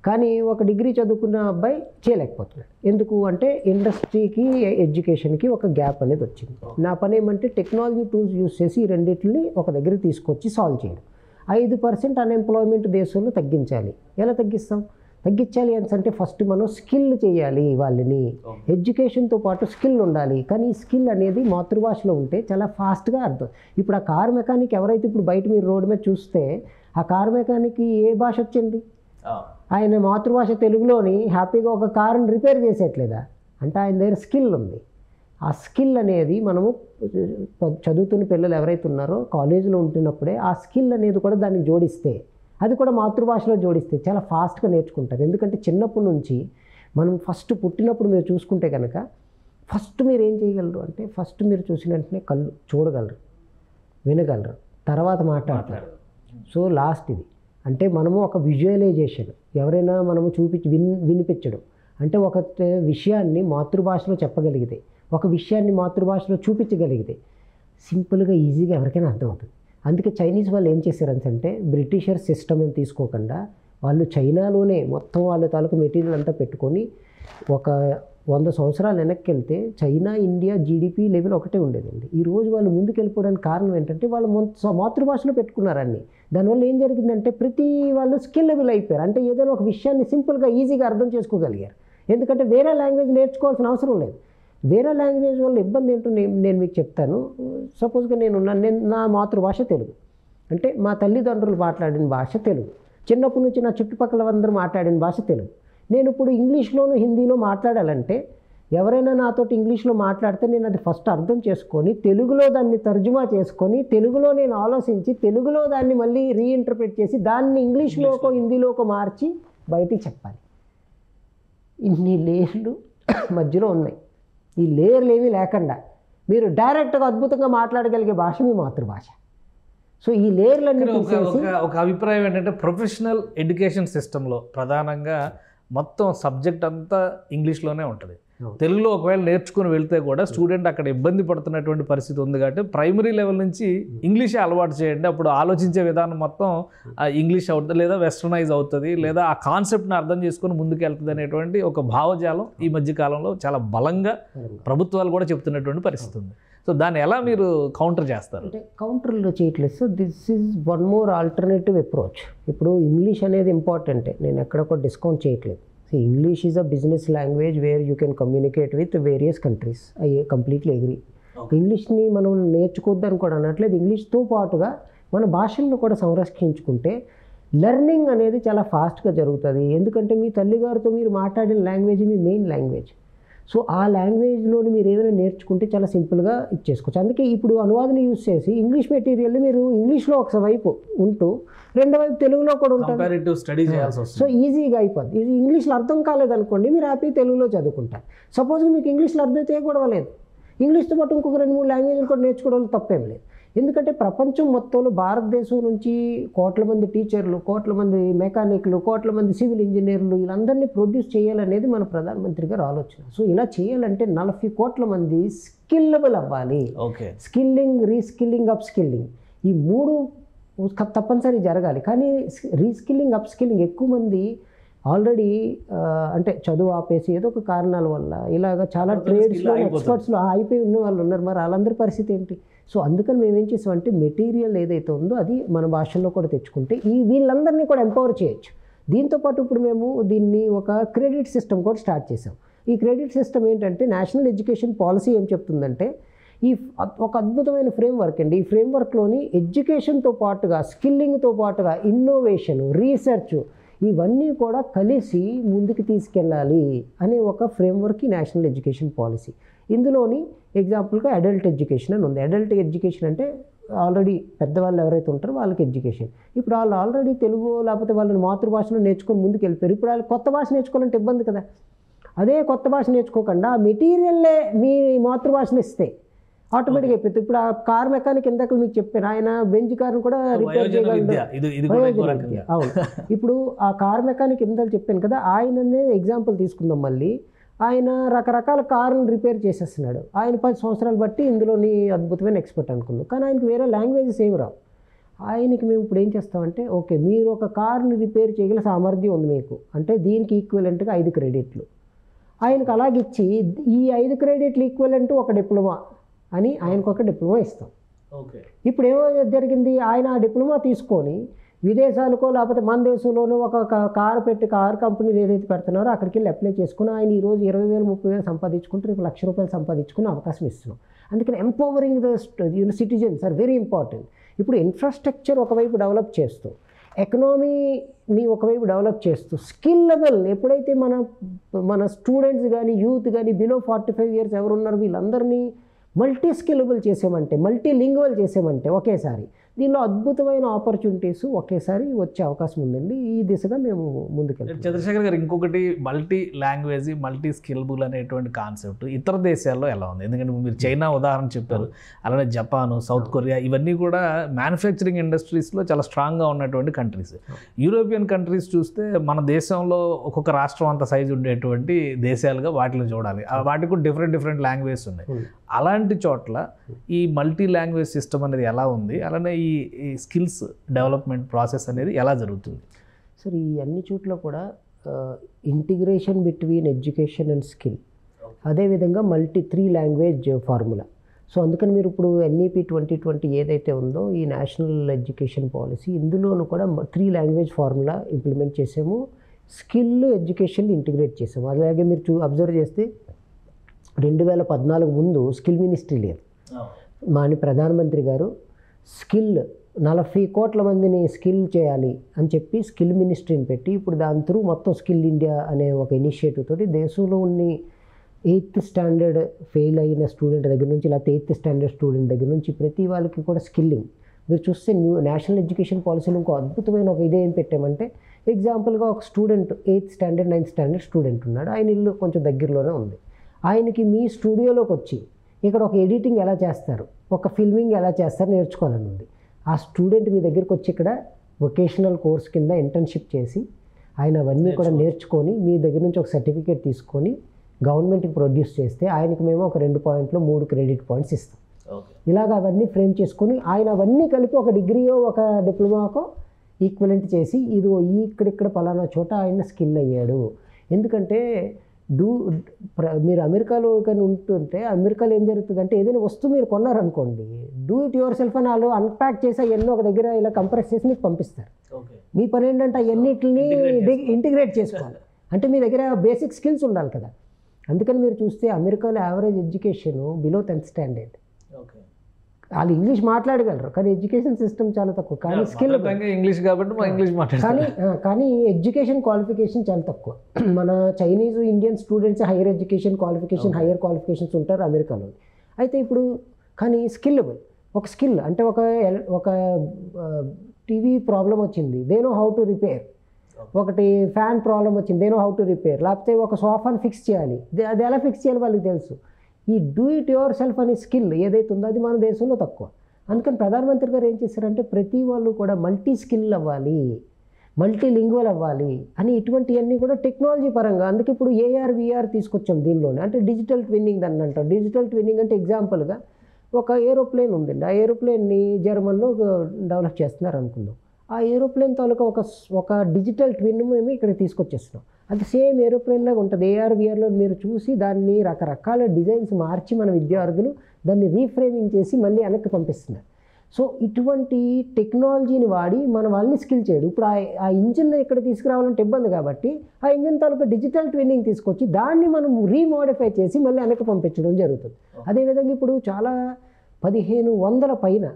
కానీ ఒక డిగ్రీ చదువుకున్న అబ్బాయి చేయలేకపోతున్నాడు. ఎందుకు అంటే ఇండస్ట్రీకి ఎడ్యుకేషన్కి ఒక గ్యాప్ అనేది వచ్చింది. నా పని ఏమంటే టెక్నాలజీ టూల్స్ యూస్ చేసి ఈ రెండింటిని ఒక దగ్గర తీసుకొచ్చి సాల్వ్ చేయడం. 5% అన్ఎంప్లాయ్మెంట్ దేశంలో తగ్గించాలి. ఎలా తగ్గించాలి అంటే ఫస్ట్ మనం స్కిల్ చేయాలి వాళ్ళని. ఎడ్యుకేషన్తో పాటు స్కిల్ ఉండాలి. కానీ ఈ స్కిల్ అనేది మాతృభాషలో ఉంటే చాలా ఫాస్ట్గా అర్థం. ఇప్పుడు ఆ కార్ మెకానిక్ ఎవరైతే ఇప్పుడు బయట మీరు రోడ్డు మీద చూస్తే ఆ కార్ మెకానిక్కి ఏ భాష వచ్చింది? ఆయన మాతృభాష తెలుగులోని హ్యాపీగా ఒక కారుని రిపేర్ చేసేట్లేదా అంటే ఆయన దగ్గర స్కిల్ ఉంది. ఆ స్కిల్ అనేది మనము చదువుతున్న పిల్లలు ఎవరైతే ఉన్నారో కాలేజీలో ఉంటున్నప్పుడే ఆ స్కిల్ అనేది కూడా దానికి జోడిస్తే, అది కూడా మాతృభాషలో జోడిస్తే చాలా ఫాస్ట్గా నేర్చుకుంటారు. ఎందుకంటే చిన్నప్పటి నుంచి మనం ఫస్ట్ పుట్టినప్పుడు మీరు చూసుకుంటే కనుక ఫస్ట్ మీరు ఏం చేయగలరు అంటే ఫస్ట్ మీరు చూసిన వెంటనే కళ్ళు చూడగలరు, వినగలరు, తర్వాత మాట్లాడతారు. సో లాస్ట్ ఇది అంటే మనము ఒక విజువలైజేషన్ ఎవరైనా మనము వినిపించడం అంటే ఒక విషయాన్ని మాతృభాషలో చెప్పగలిగితే, ఒక విషయాన్ని మాతృభాషలో చూపించగలిగితే సింపుల్గా ఈజీగా ఎవరికైనా అర్థమవుతుంది. అందుకే చైనీస్ వాళ్ళు ఏం చేశారంటే బ్రిటిషర్ సిస్టమ్ అని తీసుకోకుండా వాళ్ళు చైనాలోనే మొత్తం వాళ్ళ తాలూకు మెటీరియల్ అంతా పెట్టుకొని ఒక 100 సంవత్సరాలు వెనక్కి వెళ్తే చైనా ఇండియా జీడిపి లెవెల్ ఒకటే ఉండేదండి. ఈరోజు వాళ్ళు ముందుకు వెళ్ళిపోవడానికి కారణం ఏంటంటే వాళ్ళు మాతృభాషలో పెట్టుకున్నారని. దానివల్ల ఏం జరిగిందంటే ప్రతి వాళ్ళు స్కిల్ లెవెల్ అయిపోయారు. అంటే ఏదైనా ఒక విషయాన్ని సింపుల్గా ఈజీగా అర్థం చేసుకోగలిగారు. ఎందుకంటే వేరే లాంగ్వేజ్ నేర్చుకోవాల్సిన అవసరం లేదు. వేరే లాంగ్వేజ్ వల్ల ఇబ్బంది ఏంటో నేను మీకు చెప్తాను. సపోజ్గా నేను నా మాతృభాష తెలుగు, అంటే మా తల్లిదండ్రులు మాట్లాడిన భాష తెలుగు, చిన్నప్పటి నుంచి నా చుట్టుపక్కల అందరూ మాట్లాడిన భాష తెలుగు. నేను ఇప్పుడు ఇంగ్లీష్లోను హిందీలో మాట్లాడాలంటే ఎవరైనా నాతోటి ఇంగ్లీష్లో మాట్లాడితే నేను అది ఫస్ట్ అర్థం చేసుకొని తెలుగులో దాన్ని తర్జుమా చేసుకొని తెలుగులో నేను ఆలోచించి తెలుగులో దాన్ని మళ్ళీ రీఇంటర్ప్రిట్ చేసి దాన్ని ఇంగ్లీష్లోకో హిందీలోకో మార్చి బయటికి చెప్పాలి. ఇన్ని లేయర్లు మధ్యలో ఉన్నాయి. ఈ లేయర్లు ఏమీ లేకుండా మీరు డైరెక్ట్గా అద్భుతంగా మాట్లాడగలిగే భాష మీ మాతృభాష. సో ఈ లేయర్లన్నీ ఒక అభిప్రాయం ఏంటంటే ప్రొఫెషనల్ ఎడ్యుకేషన్ సిస్టంలో ప్రధానంగా మొత్తం సబ్జెక్ట్ అంతా ఇంగ్లీష్లోనే ఉంటుంది. తెలుగులో ఒకవేళ నేర్చుకుని వెళ్తే కూడా స్టూడెంట్ అక్కడ ఇబ్బంది పడుతున్నటువంటి పరిస్థితి ఉంది. కాబట్టి ప్రైమరీ లెవెల్ నుంచి ఇంగ్లీషే అలవాటు చేయండి. అప్పుడు ఆలోచించే విధానం మొత్తం ఇంగ్లీష్ అవుతుంది, లేదా వెస్టర్నైజ్ అవుతుంది, లేదా ఆ కాన్సెప్ట్ని అర్థం చేసుకొని ముందుకు వెళ్తుంది అనేటువంటి ఒక భావజాలం ఈ మధ్యకాలంలో చాలా బలంగా ప్రభుత్వాలు కూడా చెప్తున్నటువంటి పరిస్థితి ఉంది. సో దాన్ని ఎలా మీరు కౌంటర్ చేస్తారు? అంటే కౌంటర్లో చేయట్లేదు. So this is one more alternative approach. ఇప్పుడు ఇంగ్లీష్ అనేది ఇంపార్టెంటే, నేను ఎక్కడ కూడా డిస్కౌంట్ చేయట్లేదు. English is a business language where you can communicate with various countries. I completely agree. ఇంగ్లీష్ని మనం నేర్చుకోవద్దని కూడా అనట్లేదు. ఇంగ్లీష్తో పాటుగా మన భాషలను కూడా సంరక్షించుకుంటే లెర్నింగ్ అనేది చాలా ఫాస్ట్గా జరుగుతుంది. ఎందుకంటే మీ తల్లిగారితో మీరు మాట్లాడిన లాంగ్వేజ్ మీ మెయిన్ లాంగ్వేజ్. సో ఆ లాంగ్వేజ్లోని మీరు ఏమైనా నేర్చుకుంటే చాలా సింపుల్గా ఇచ్చేసుకోవచ్చు. అందుకే ఇప్పుడు అనువాదన యూజ్ చేసి ఇంగ్లీష్ మెటీరియల్ని మీరు ఇంగ్లీష్లో ఒక వైపు ఉంటూ రెండో వైపు తెలుగులో కూడా ఉంటుంది. సో ఈజీగా అయిపోద్ది. ఇది ఇంగ్లీష్లో అర్థం కాలేదనుకోండి, మీరు హ్యాపీ తెలుగులో చదువుకుంటారు. సపోజ్ మీకు ఇంగ్లీష్లో అర్థం చేయకూడలేదు, ఇంగ్లీష్తో పాటు ఇంకొక 2-3 లాంగ్వేజ్లు కూడా నేర్చుకోవడం తప్పేం లేదు. ఎందుకంటే ప్రపంచం మొత్తంలో భారతదేశం నుంచి కోట్ల మంది టీచర్లు, కోట్ల మంది మెకానిక్లు, కోట్ల మంది సివిల్ ఇంజనీర్లు వీళ్ళందరినీ ప్రొడ్యూస్ చేయాలనేది మన ప్రధానమంత్రి గారు ఆలోచన. సో ఇలా చేయాలంటే 40 కోట్ల మంది స్కిల్లబుల్ అవ్వాలి. స్కిల్లింగ్, రీస్కిల్లింగ్, అప్ స్కిల్లింగ్ ఈ 3 తప్పనిసరి జరగాలి. కానీ రీస్కిల్లింగ్, అప్ స్కిల్లింగ్ ఎక్కువ మంది ఆల్రెడీ అంటే చదువు ఆపేసి ఏదో ఒక కారణాల వల్ల ఇలాగ చాలా ట్రేడ్స్లో ఎక్స్పర్ట్స్లో అయిపోయి ఉన్న వాళ్ళు ఉన్నారు. మరి వాళ్ళందరి పరిస్థితి ఏంటి? సో అందుకని మేము ఏం చేసామంటే మెటీరియల్ ఏదైతే ఉందో అది మన భాషల్లో కూడా తెచ్చుకుంటే వీళ్ళందరినీ కూడా ఎంపవర్ చేయొచ్చు. దీంతోపాటు ఇప్పుడు మేము దీన్ని ఒక క్రెడిట్ సిస్టమ్ కూడా స్టార్ట్ చేసాం. ఈ క్రెడిట్ సిస్టమ్ ఏంటంటే నేషనల్ ఎడ్యుకేషన్ పాలసీ ఏం చెప్తుందంటే ఒక అద్భుతమైన ఫ్రేమ్వర్క్ అండి. ఈ ఫ్రేమ్వర్క్లోని ఎడ్యుకేషన్తో పాటుగా స్కిల్లింగ్తో పాటుగా ఇన్నోవేషన్, రీసెర్చ్ ఇవన్నీ కూడా కలిసి ముందుకు తీసుకెళ్ళాలి అనే ఒక ఫ్రేమ్వర్క్ ఈ నేషనల్ ఎడ్యుకేషన్ పాలసీ. ఇందులోని ఎగ్జాంపుల్గా అడల్ట్ ఎడ్యుకేషన్ అని ఉంది. అడల్ట్ ఎడ్యుకేషన్ అంటే ఆల్రెడీ పెద్దవాళ్ళు ఎవరైతే ఉంటారో వాళ్ళకి ఎడ్యుకేషన్. ఇప్పుడు వాళ్ళు ఆల్రెడీ తెలుగు లేకపోతే వాళ్ళని మాతృభాషలో నేర్చుకొని ముందుకు వెళ్ళిపోయారు. ఇప్పుడు వాళ్ళు కొత్త భాష నేర్చుకోవాలంటే ఇబ్బంది కదా. అదే కొత్త భాష నేర్చుకోకుండా మెటీరియల్లే మీ మాతృభాషను ఇస్తే ఆటోమేటిక్గా అయిపోతుంది. ఇప్పుడు ఆ కార్ మెకానిక్ ఇందాక మీకు చెప్పాను, ఆయన బెంజ్ కార్ను కూడా రిపేర్ చేయగలరు. అవును, ఇప్పుడు ఆ కార్ మెకానిక్ ఇందాక చెప్పాను కదా, ఆయననే ఎగ్జాంపుల్ తీసుకుందాం. మళ్ళీ ఆయన రకరకాల కారుని రిపేర్ చేసేస్తున్నాడు. ఆయన 10 సంవత్సరాలు బట్టి ఇందులోని అద్భుతమైన ఎక్స్పర్ట్ అనుకుందాం. కానీ ఆయనకి వేరే లాంగ్వేజెస్ ఏమి రావు. ఆయనకి మేము ఇప్పుడు ఏం చేస్తామంటే ఓకే మీరు ఒక కార్ని రిపేర్ చేయగల సామర్థ్యం ఉంది మీకు అంటే దీనికి ఈక్వలెంట్గా 5 క్రెడిట్లు ఆయనకు అలాగిచ్చి ఈ 5 క్రెడిట్లు ఈక్వలెంట్ ఒక డిప్లొమా అని ఆయనకు ఒక డిప్లొమా ఇస్తాం. ఓకే. ఇప్పుడు ఏమో జరిగింది, ఆయన ఆ డిప్లొమా తీసుకొని విదేశాలకో లేకపోతే మన దేశంలోనూ ఒక కారు కంపెనీలు ఏదైతే పెడుతున్నారో అక్కడికి వెళ్ళి అప్లై చేసుకుని ఆయన ఈరోజు 20,000 30,000 సంపాదించుకుంటే రేపు ₹1,00,000 సంపాదించుకునే అవకాశం ఇస్తున్నాం. అందుకని empowering the citizens are very important. ఇప్పుడు ఇన్ఫ్రాస్ట్రక్చర్ ఒకవైపు డెవలప్ చేస్తూ, ఎకనామీని ఒకవైపు డెవలప్ చేస్తూ, స్కిల్ లెవెల్ ఎప్పుడైతే మన స్టూడెంట్స్ కానీ యూత్ కానీ బిలో 45 years ఎవరు ఉన్నారో వీళ్ళందరినీ మల్టీ స్కిలబుల్ చేసామంటే, మల్టీ లింగ్వల్ చేసామంటే ఒకేసారి దీనిలో అద్భుతమైన ఆపర్చునిటీస్ ఒకేసారి వచ్చే అవకాశం ఉందండి. ఈ దిశగా మేము ముందుకెళ్తాం. చంద్రశేఖర్ గారు, ఇంకొకటి మల్టీ లాంగ్వేజ్ మల్టీ స్కిలబుల్ అనేటువంటి కాన్సెప్ట్ ఇతర దేశాల్లో ఎలా ఉంది? ఎందుకంటే మీరు చైనా ఉదాహరణ చెప్పారు, అలానే జపాన్, సౌత్ కొరియా ఇవన్నీ కూడా మ్యానుఫ్యాక్చరింగ్ ఇండస్ట్రీస్లో చాలా స్ట్రాంగ్గా ఉన్నటువంటి కంట్రీస్. యూరోపియన్ కంట్రీస్ చూస్తే మన దేశంలో ఒక్కొక్క రాష్ట్రం అంత సైజు ఉండేటువంటి దేశాలుగా వాటిని చూడాలి. వాటికి కూడా డిఫరెంట్ లాంగ్వేజెస్ ఉన్నాయి. అలాంటి చోట్ల ఈ మల్టీ లాంగ్వేజ్ సిస్టమ్ అనేది ఎలా ఉంది, అలానే ఈ స్కిల్స్ డెవలప్మెంట్ ప్రాసెస్ అనేది ఎలా జరుగుతుంది? సార్, ఈ అన్ని చోట్ల కూడా integration between education and skill, అదేవిధంగా 3 లాంగ్వేజ్ ఫార్ములా. సో అందుకని మీరు ఇప్పుడు NEP 2020 ఏదైతే ఉందో ఈ నేషనల్ ఎడ్యుకేషన్ పాలసీ, ఇందులోనూ కూడా 3 లాంగ్వేజ్ ఫార్ములా ఇంప్లిమెంట్ చేసాము. స్కిల్ ఎడ్యుకేషన్ ఇంటిగ్రేట్ చేసాము. అలాగే మీరు అబ్జర్వ్ చేస్తే 2014 ముందు స్కిల్ మినిస్ట్రీ లేదు. మన ప్రధానమంత్రి గారు స్కిల్ 40 కోట్ల మందిని స్కిల్ చేయాలి అని చెప్పి స్కిల్ మినిస్ట్రీని పెట్టి, ఇప్పుడు దాని త్రూ మొత్తం స్కిల్ ఇండియా అనే ఒక ఇనిషియేటివ్ తోటి దేశంలో ఉన్న 8th స్టాండర్డ్ ఫెయిల్ అయిన స్టూడెంట్ దగ్గర నుంచి, లేకపోతే 8th స్టాండర్డ్ స్టూడెంట్ దగ్గర నుంచి ప్రతి వాళ్ళకి కూడా స్కిల్లింగ్. మీరు చూస్తే నేషనల్ ఎడ్యుకేషన్ పాలసీలో ఇంకో అద్భుతమైన ఒక ఇదే ఏం పెట్టామంటే, ఎగ్జాంపుల్గా ఒక student 8th standard 9th standard student ఉన్నాడు, ఆయన ఇల్లు కొంచెం దగ్గరలోనే ఉంది. ఆయనకి మీ స్టూడియోలోకి వచ్చి ఇక్కడ ఒక ఎడిటింగ్ ఎలా చేస్తారు, ఒక ఫిల్మింగ్ ఎలా చేస్తారు నేర్చుకోవాలని ఉంది. ఆ స్టూడెంట్ మీ దగ్గరికి వచ్చి ఇక్కడ వొకేషనల్ కోర్స్ కింద ఇంటర్న్షిప్ చేసి ఆయన అవన్నీ కూడా నేర్చుకొని మీ దగ్గర నుంచి ఒక సర్టిఫికేట్ తీసుకొని గవర్నమెంట్కి ప్రొడ్యూస్ చేస్తే ఆయనకి మేము ఒక 2 పాయింట్లు 3 క్రెడిట్ పాయింట్స్ ఇస్తాం. ఇలాగ అవన్నీ ఫ్రేమ్ చేసుకొని ఆయన అవన్నీ కలిపి ఒక డిగ్రీయో ఒక డిప్లొమాకో ఈక్వలెంట్ చేసి ఇది ఇక్కడిక్కడ పలానా చోట ఆయన స్కిల్ అయ్యాడు. ఎందుకంటే మీరు అమెరికాలో కానీ ఉంటుంటే అమెరికాలో ఏం జరుగుతుందంటే, ఏదైనా వస్తువు మీరు కొన్నారనుకోండి, డూ ఇట్ యువర్ సెల్ఫ్ అని వాళ్ళు అన్ప్యాక్ చేసి అవన్నీ ఒక దగ్గర ఇలా కంప్రెస్ చేసి మీకు పంపిస్తారు. మీ పని ఏంటంటే అవన్నిటిని ఇంటిగ్రేట్ చేసుకోవాలి. అంటే మీ దగ్గర బేసిక్ స్కిల్స్ ఉండాలి కదా. అందుకని మీరు చూస్తే అమెరికాలో average education below 10th standard. వాళ్ళు ఇంగ్లీష్ మాట్లాడగలరు కానీ ఎడ్యుకేషన్ సిస్టమ్ చాలా తక్కువ. కానీ స్కిల్ ఇంగ్లీష్ కాబట్టి ఇంగ్లీష్ కానీ ఎడ్యుకేషన్ క్వాలిఫికేషన్ చాలా తక్కువ. మన Chinese Indian students higher education qualification hire qualifications ఉంటారు అమెరికాలో. అయితే ఇప్పుడు కానీ స్కిల్లబుల్ ఒక స్కిల్ అంటే ఒక టీవీ ప్రాబ్లం వచ్చింది, they know how to repair. ఒకటి ఫ్యాన్ ప్రాబ్లం వచ్చింది, they know how to repair. లేకపోతే ఒక సోఫాని ఫిక్స్ చేయాలి, అది ఎలా ఫిక్స్ చేయాలి వాళ్ళకి తెలుసు. ఈ డూ ఇట్ యువర్ సెల్ఫ్ అనే స్కిల్ ఏదైతే ఉందో అది మన దేశంలో తక్కువ. అందుకని ప్రధానమంత్రి గారు ఏం చేశారంటే ప్రతి వాళ్ళు కూడా మల్టీ స్కిల్ అవ్వాలి, మల్టీ లింగ్వల్ అవ్వాలి అని ఇటువంటివన్నీ కూడా టెక్నాలజీ పరంగా. అందుకే ఇప్పుడు AR VR తీసుకొచ్చాం దీనిలోనే. అంటే డిజిటల్ ట్విన్నింగ్ అని అంటాం. డిజిటల్ ట్విన్నింగ్ అంటే ఎగ్జాంపుల్గా ఒక ఏరోప్లేన్ ఉందండి, ఆ ఏరోప్లేన్ని జర్మన్లో డెవలప్ చేస్తున్నారు అనుకుందాం. ఆ ఏరోప్లేన్ తాలూకా ఒక డిజిటల్ ట్విన్ మేము ఇక్కడ తీసుకొచ్చేస్తున్నాం. అది సేమ్ ఏరోప్లేన్ లాగా ఉంటుంది. AR VRలో మీరు చూసి దాన్ని రకరకాల డిజైన్స్ మార్చి మన విద్యార్థులు దాన్ని రీఫ్రేమింగ్ చేసి మళ్ళీ వెనక్కి పంపిస్తున్నారు. సో ఇటువంటి టెక్నాలజీని వాడి మన వాళ్ళని స్కిల్ చేయడు. ఇప్పుడు ఆ ఇంజిన్ ఇక్కడ తీసుకురావాలంటే ఇబ్బంది కాబట్టి ఆ ఇంజిన్ తాలూకా డిజిటల్ ట్విన్నింగ్ తీసుకొచ్చి దాన్ని మనం రీమోడిఫై చేసి మళ్ళీ వెనక్కి పంపించడం జరుగుతుంది. అదేవిధంగా ఇప్పుడు చాలా 1500 పైన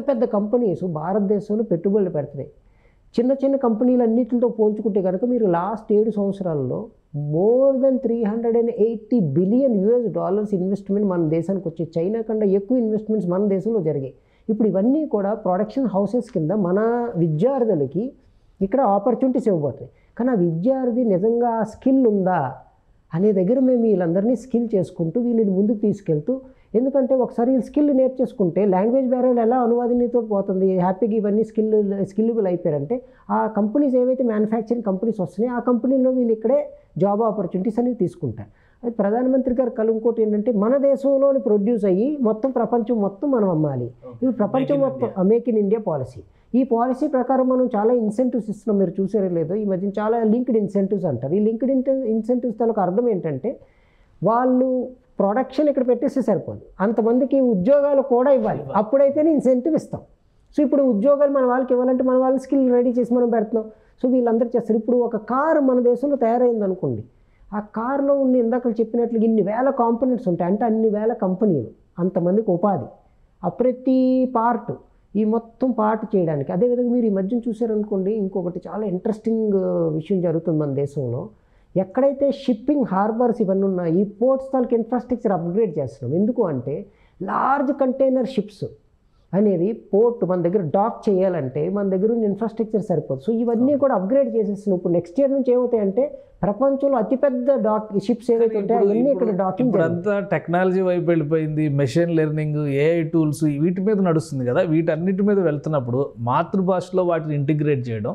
పెద్ద కంపెనీస్ భారతదేశంలో పెట్టుబడులు పెడుతున్నాయి. చిన్న కంపెనీలన్నిటితో పోల్చుకుంటే కనుక మీరు లాస్ట్ 7 సంవత్సరాల్లో more than $380 billion ఇన్వెస్ట్మెంట్ మన దేశానికి వచ్చే, చైనా కన్నా ఎక్కువ ఇన్వెస్ట్మెంట్స్ మన దేశంలో జరిగాయి. ఇప్పుడు ఇవన్నీ కూడా ప్రొడక్షన్ హౌసెస్ కింద మన విద్యార్థులకి ఇక్కడ ఆపర్చునిటీస్ ఇవ్వబోతాయి. కానీ ఆ విద్యార్థి నిజంగా స్కిల్ ఉందా అనే దగ్గర మేము వీళ్ళందరినీ స్కిల్ చేసుకుంటూ వీళ్ళని ముందుకు తీసుకెళ్తూ, ఎందుకంటే ఒకసారి వీళ్ళు స్కిల్ నేర్చేసుకుంటే లాంగ్వేజ్ బ్యారియర్ ఎలా అనువాదినితో పోతుంది, హ్యాపీగా ఇవన్నీ స్కిల్లబుల్ అయిపోయారంటే ఆ కంపెనీస్ ఏవైతే మ్యానుఫ్యాక్చరింగ్ కంపెనీస్ వస్తున్నాయి ఆ కంపెనీలో వీళ్ళు ఇక్కడే జాబ్ ఆపర్చునిటీస్ అనేవి తీసుకుంటారు. అది ప్రధానమంత్రి గారు ఇంకోటి ఏంటంటే మన దేశంలోని ప్రొడ్యూస్ అయ్యి మొత్తం ప్రపంచం మొత్తం మనం అమ్మాలి. ఇది ప్రపంచం మొత్తం మేక్ ఇన్ ఇండియా పాలసీ. ఈ పాలసీ ప్రకారం మనం చాలా ఇన్సెంటివ్స్ ఇస్తున్నాం. మీరు చూసారో లేదో ఈ మధ్య చాలా లింక్డ్ ఇన్సెంటివ్స్ అంటారు. ఈ లింక్డ్ ఇన్సెంటివ్స్ తనకు అర్థం ఏంటంటే వాళ్ళు ప్రొడక్షన్ ఇక్కడ పెట్టేస్తే సరిపోదు, అంతమందికి ఉద్యోగాలు కూడా ఇవ్వాలి, అప్పుడైతేనే ఇన్సెంటివ్ ఇస్తాం. సో ఇప్పుడు ఉద్యోగాలు మన వాళ్ళకి ఇవ్వాలంటే మన వాళ్ళ స్కిల్ రెడీ చేసి మనం పెడుతున్నాం. సో వీళ్ళందరూ చేస్తారు. ఇప్పుడు ఒక కారు మన దేశంలో తయారైంది అనుకోండి, ఆ కారులో ఉన్న ఇందాక చెప్పినట్లు ఇన్ని వేల కాంపోనెంట్స్ ఉంటాయి, అంటే అన్ని వేల కంపెనీలు, అంతమందికి ఉపాధి, ఆ ప్రతి పార్ట్, ఈ మొత్తం పార్ట్ చేయడానికి. అదేవిధంగా మీరు ఈ మధ్యన చూసారనుకోండి, ఇంకొకటి చాలా ఇంట్రెస్టింగ్ విషయం జరుగుతుంది మన దేశంలో. ఎక్కడైతే షిప్పింగ్ హార్బర్స్ ఇవన్నీ ఉన్నాయి, ఈ పోర్ట్స్ తాలూకు ఇన్ఫ్రాస్ట్రక్చర్ అప్గ్రేడ్ చేస్తున్నాం. ఎందుకు అంటే లార్జ్ కంటైనర్ షిప్స్ అనేవి పోర్ట్ మన దగ్గర డాక్ చేయాలంటే మన దగ్గర ఉన్న ఇన్ఫ్రాస్ట్రక్చర్ సరిపోదు. సో ఇవన్నీ కూడా అప్గ్రేడ్ చేసేస్తున్నాం. ఇప్పుడు నెక్స్ట్ ఇయర్ నుంచి ఏమవుతాయంటే ప్రపంచంలో అతిపెద్ద షిప్స్ ఏవైతే ఉంటాయో అవన్నీ ఇక్కడ డాకింగ్. ఇప్పుడంతా టెక్నాలజీ వైపు వెళ్ళిపోయింది, మెషిన్ లెర్నింగ్, ఏఐ టూల్స్ వీటి మీద నడుస్తుంది కదా. వీటన్నిటి మీద వెళ్తున్నప్పుడు మాతృభాషలో వాటిని ఇంటిగ్రేట్ చేయడం,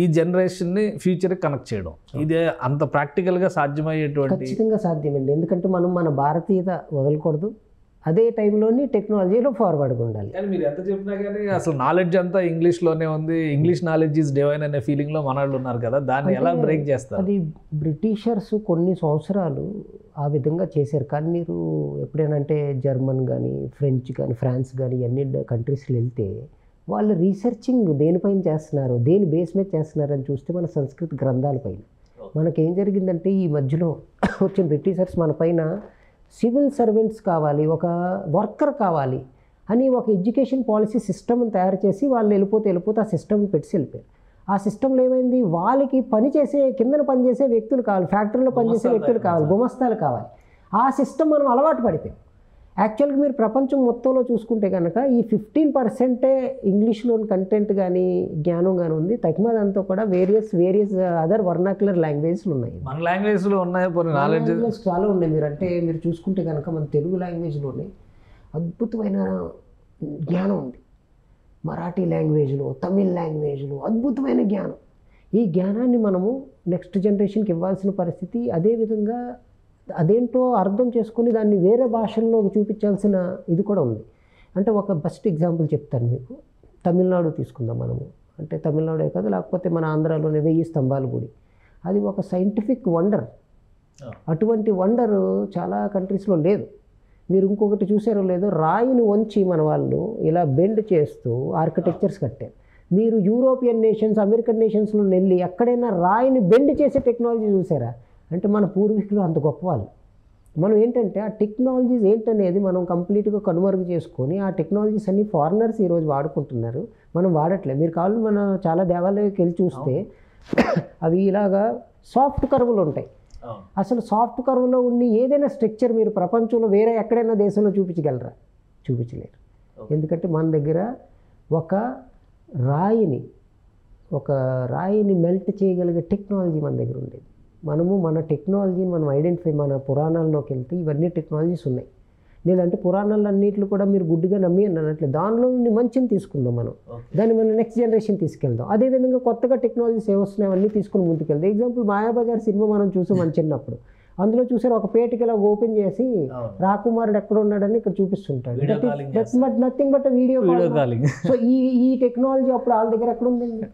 ఈ జనరేషన్ని ఫ్యూచర్కి కనెక్ట్ చేయడం, ఇది అంత ప్రాక్టికల్గా సాధ్యమయ్యేటువంటి? ఖచ్చితంగా సాధ్యమండి. ఎందుకంటే మనం మన భారతీయత వదలకూడదు, అదే టైంలోని టెక్నాలజీలో ఫార్వర్డ్గా ఉండాలి. కానీ మీరు ఎంత చెప్పినా కానీ అసలు నాలెడ్జ్ అంతా ఇంగ్లీష్లోనే ఉంది, ఇంగ్లీష్ నాలెడ్జ్ ఈజ్ డివైన్ అనే ఫీలింగ్లో మన వాళ్ళు ఉన్నారు కదా, దాన్ని ఎలా బ్రేక్ చేస్తారు? అది బ్రిటిషర్స్ కొన్ని సంవత్సరాలు ఆ విధంగా చేశారు. కానీ మీరు ఎప్పుడైనా అంటే జర్మన్ కానీ ఫ్రెంచ్ కానీ ఫ్రాన్స్ కానీ అన్ని కంట్రీస్లో వెళ్తే వాళ్ళు రీసెర్చింగ్ దేనిపైన చేస్తున్నారు, దేని బేస్ మీద చేస్తున్నారు అని చూస్తే మన సంస్కృత గ్రంథాలపైన. మనకేం జరిగిందంటే ఈ మధ్యలో వచ్చిన బ్రిటిషర్స్ మన పైన సివిల్ సర్వెంట్స్ కావాలి, ఒక వర్కర్ కావాలి అని ఒక ఎడ్యుకేషన్ పాలసీ సిస్టమ్ని తయారు చేసి వాళ్ళు వెళ్ళిపోతే ఆ సిస్టమ్ని పెట్టి వెళ్ళిపోయారు. ఆ సిస్టంలో ఏమైంది, వాళ్ళకి పనిచేసే కిందన పనిచేసే వ్యక్తులు కావాలి, ఫ్యాక్టరీలో పనిచేసే వ్యక్తులు కావాలి, గుమస్తాలు కావాలి. ఆ సిస్టమ్ మనం అలవాటు పడిపోయాం. యాక్చువల్గా మీరు ప్రపంచం మొత్తంలో చూసుకుంటే కనుక ఈ 15% ఇంగ్లీష్లోని కంటెంట్ కానీ జ్ఞానం కానీ ఉంది. తగ్గినదంతా కూడా వేరియస్ అదర్ వర్నాక్యులర్ లాంగ్వేజ్లు ఉన్నాయి. మన లాంగ్వేజ్లో ఉన్నాయి నాలెడ్జ్ చాలా ఉన్నాయి. మీరు చూసుకుంటే కనుక మన తెలుగు లాంగ్వేజ్లోనే అద్భుతమైన జ్ఞానం ఉంది, మరాఠీ లాంగ్వేజ్లో, తమిళ్ లాంగ్వేజ్లో అద్భుతమైన జ్ఞానం. ఈ జ్ఞానాన్ని మనము నెక్స్ట్ జనరేషన్కి ఇవ్వాల్సిన పరిస్థితి. అదేవిధంగా అదేంటో అర్థం చేసుకుని దాన్ని వేరే భాషల్లో చూపించాల్సిన ఇది కూడా ఉంది. అంటే ఒక బెస్ట్ ఎగ్జాంపుల్ చెప్తాను మీకు. తమిళనాడు తీసుకుందాం మనము. అంటే తమిళనాడే కాదు, లేకపోతే మన ఆంధ్రాలోనే 1000 స్తంభాల గుడి, అది ఒక సైంటిఫిక్ వండర్. అటువంటి వండర్ చాలా కంట్రీస్లో లేదు. మీరు ఇంకొకటి చూసారో లేదో, రాయిని వంచి మన వాళ్ళు ఇలా బెండ్ చేస్తూ ఆర్కిటెక్చర్స్ కట్టారు. మీరు యూరోపియన్ నేషన్స్, అమెరికన్ నేషన్స్లో వెళ్ళి ఎక్కడైనా రాయిని బెండ్ చేసే టెక్నాలజీ చూసారా? అంటే మన పూర్వీకులు అంత గొప్పవాళ్ళు. మనం ఏంటంటే ఆ టెక్నాలజీస్ ఏంటనేది మనం కంప్లీట్గా కనుమరుగు చేసుకొని ఆ టెక్నాలజీస్ అన్ని ఫారినర్స్ ఈరోజు వాడుకుంటున్నారు, మనం వాడట్లేదు. మీరు కావాలి మన చాలా దేవాలయాలకు వెళ్ళి చూస్తే అవి ఇలాగా సాఫ్ట్ కర్వ్లు ఉంటాయి. అసలు సాఫ్ట్ కర్వ్లో ఉండి ఏదైనా స్ట్రక్చర్ మీరు ప్రపంచంలో వేరే ఎక్కడైనా దేశంలో చూపించగలరా? చూపించలేరు. ఎందుకంటే మన దగ్గర ఒక రాయిని మెల్ట్ చేయగలిగే టెక్నాలజీ మన దగ్గర ఉండేది. మన టెక్నాలజీని మనం ఐడెంటిఫై, మన పురాణాల్లోకి వెళ్తే ఇవన్నీ టెక్నాలజీస్ ఉన్నాయి. లేదంటే పురాణాలు అన్నింటిలో కూడా మీరు గుడ్డిగా నమ్మి అన్నట్లే దానిలో నుండి మంచిని తీసుకుందాం, దాన్ని మనం నెక్స్ట్ జనరేషన్ తీసుకెళ్దాం. అదేవిధంగా కొత్తగా టెక్నాలజీస్ ఏవస్తున్నాయి అవన్నీ తీసుకుని ముందుకెళ్తాం. ఎగ్జాంపుల్ మాయాబజార్ సినిమా మనం చూసాం మన చిన్నప్పుడు. అందులో చూసారు ఒక పేటికలా ఓపెన్ చేసి రాకుమారుడు ఎక్కడ ఉన్నాడని ఇక్కడ చూపిస్తుంటాడు. Nothing but video calling. So ఈ టెక్నాలజీ అప్పుడు వాళ్ళ దగ్గర ఎక్కడ ఉందండి?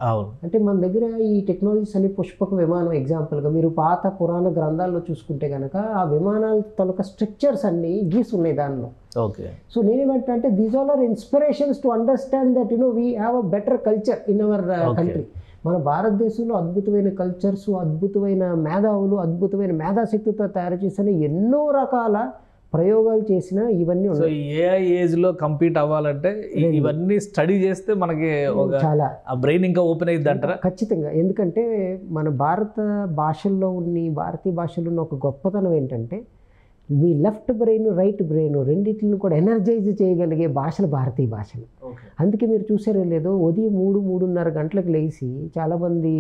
అంటే మన దగ్గర ఈ టెక్నాలజీస్ అన్ని పుష్పక విమానం ఎగ్జాంపుల్గా మీరు పాత పురాణ గ్రంథాల్లో చూసుకుంటే కనుక ఆ విమానాల తాలూకా స్ట్రక్చర్స్ అన్ని గీస్ ఉన్నాయి దానిలో. సో నేనేమంటే these all are inspirations to understand that we have a better culture in our country. మన భారతదేశంలో అద్భుతమైన కల్చర్స్, అద్భుతమైన మేధావులు, అద్భుతమైన మేధాశక్తితో తయారు చేసిన ఎన్నో రకాల ప్రయోగాలు చేసిన ఇవన్నీ ఉన్నాయి. ఏఐ ఏజ్లో కంపీట్ అవ్వాలంటే ఇవన్నీ స్టడీ చేస్తే మనకి చాలా బ్రెయిన్ ఇంకా ఓపెన్ అయ్యింది అంటారా? ఖచ్చితంగా. ఎందుకంటే మన భారతీయ భాషల్లో ఉన్న ఒక గొప్పతనం ఏంటంటే మీ లెఫ్ట్ బ్రెయిన్, రైట్ బ్రెయిన్ రెండింటిని కూడా ఎనర్జైజ్ చేయగలిగే భాషలు భారతీయ భాషలు. అందుకే మీరు చూసారో లేదో ఉదయం 3-3:30 గంటలకు లేచి చాలామంది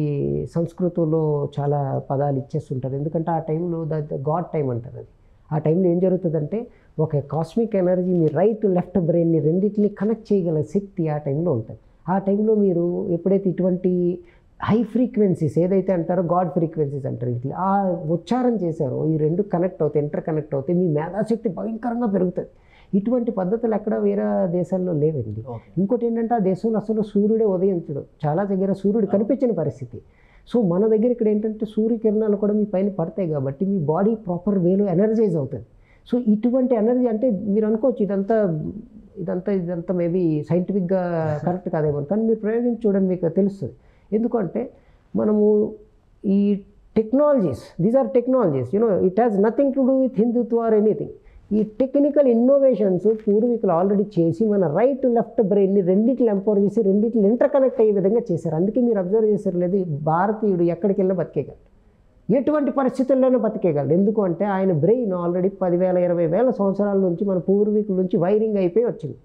సంస్కృతంలో చాలా పదాలు ఇచ్చేస్తుంటారు. ఎందుకంటే ఆ టైంలో గాడ్ టైం అంటారు. అది ఆ టైంలో ఏం జరుగుతుందంటే ఒక కాస్మిక్ ఎనర్జీ మీ రైట్ లెఫ్ట్ బ్రెయిన్ని రెండింటిని కనెక్ట్ చేయగల శక్తి ఆ టైంలో ఉంటుంది. ఆ టైంలో మీరు ఎప్పుడైతే ఇటువంటి హై ఫ్రీక్వెన్సీస్ ఏదైతే అంటారో గాడ్ ఫ్రీక్వెన్సీస్ అంటారు, ఇట్లా ఆ ఉచ్చారం చేశారో ఈ రెండు కనెక్ట్ అవుతాయి, ఇంటర్ కనెక్ట్ అవుతాయి, మీ మేధాశక్తి భయంకరంగా పెరుగుతుంది. ఇటువంటి పద్ధతులు ఎక్కడ వేరే దేశాల్లో లేవండి. ఇంకోటి ఏంటంటే ఆ దేశంలో అసలు సూర్యుడే ఉదయించడు, చాలా దగ్గర సూర్యుడు కనిపించిన పరిస్థితి. సో మన దగ్గర ఇక్కడ ఏంటంటే సూర్యకిరణాలు కూడా మీ పైన పడతాయి కాబట్టి మీ బాడీ ప్రాపర్ వేలో ఎనర్జైజ్ అవుతుంది. సో ఇటువంటి ఎనర్జీ అంటే మీరు అనుకోవచ్చు ఇదంతా మేబీ సైంటిఫిక్గా కరెక్ట్ కాదేమో, కానీ మీరు ప్రయోగించి చూడండి మీకు తెలుస్తుంది. ఎందుకంటే మనము ఈ technologies, these are technologies, it has nothing to do with Hindutva or anything. ఈ టెక్నికల్ ఇన్నోవేషన్స్ పూర్వీకులు ఆల్రెడీ చేసి మన రైట్ లెఫ్ట్ బ్రెయిన్ని రెండింటిని ఎంపవర్ చేసి రెండింటిని ఇంటర్కనెక్ట్ అయ్యే విధంగా చేశారు. అందుకే మీరు అబ్జర్వ్ చేశారు లేదు, భారతీయుడు ఎక్కడికి వెళ్ళినా బతికేయగలడు, ఎటువంటి పరిస్థితుల్లోనూ బతికేయగలడు. ఎందుకు అంటే ఆయన బ్రెయిన్ ఆల్రెడీ 10,000 20,000 సంవత్సరాల నుంచి మన పూర్వీకుల నుంచి వైరింగ్ అయిపోయి వచ్చింది.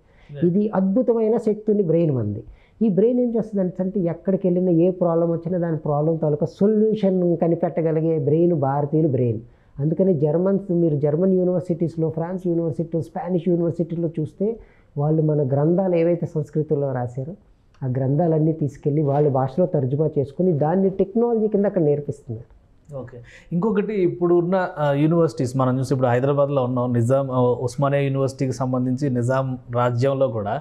ఇది అద్భుతమైన శక్తి ఉంది బ్రెయిన్ మంది. ఈ బ్రెయిన్ ఏం చేస్తుంది అంటే ఎక్కడికి వెళ్ళినా ఏ ప్రాబ్లం వచ్చినా దాని ప్రాబ్లం తాలూకా సొల్యూషన్ కనిపెట్టగలిగే బ్రెయిన్ భారతీయులు బ్రెయిన్. అందుకని మీరు జర్మన్ యూనివర్సిటీస్లో, ఫ్రాన్స్ యూనివర్సిటీలో, స్పానిష్ యూనివర్సిటీలో చూస్తే వాళ్ళు మన గ్రంథాలు ఏవైతే సంస్కృతంలో రాశారో ఆ గ్రంథాలన్నీ తీసుకెళ్ళి వాళ్ళ భాషలో తర్జుమా చేసుకుని దాన్ని టెక్నాలజీ కింద అక్కడ నేర్పిస్తున్నారు. ఓకే, ఇంకొకటి ఇప్పుడు ఉన్న యూనివర్సిటీస్ మనం చూసి ఇప్పుడు హైదరాబాద్లో ఉన్నాం, నిజాం ఉస్మానియా యూనివర్సిటీకి సంబంధించి నిజాం రాజ్యంలో కూడా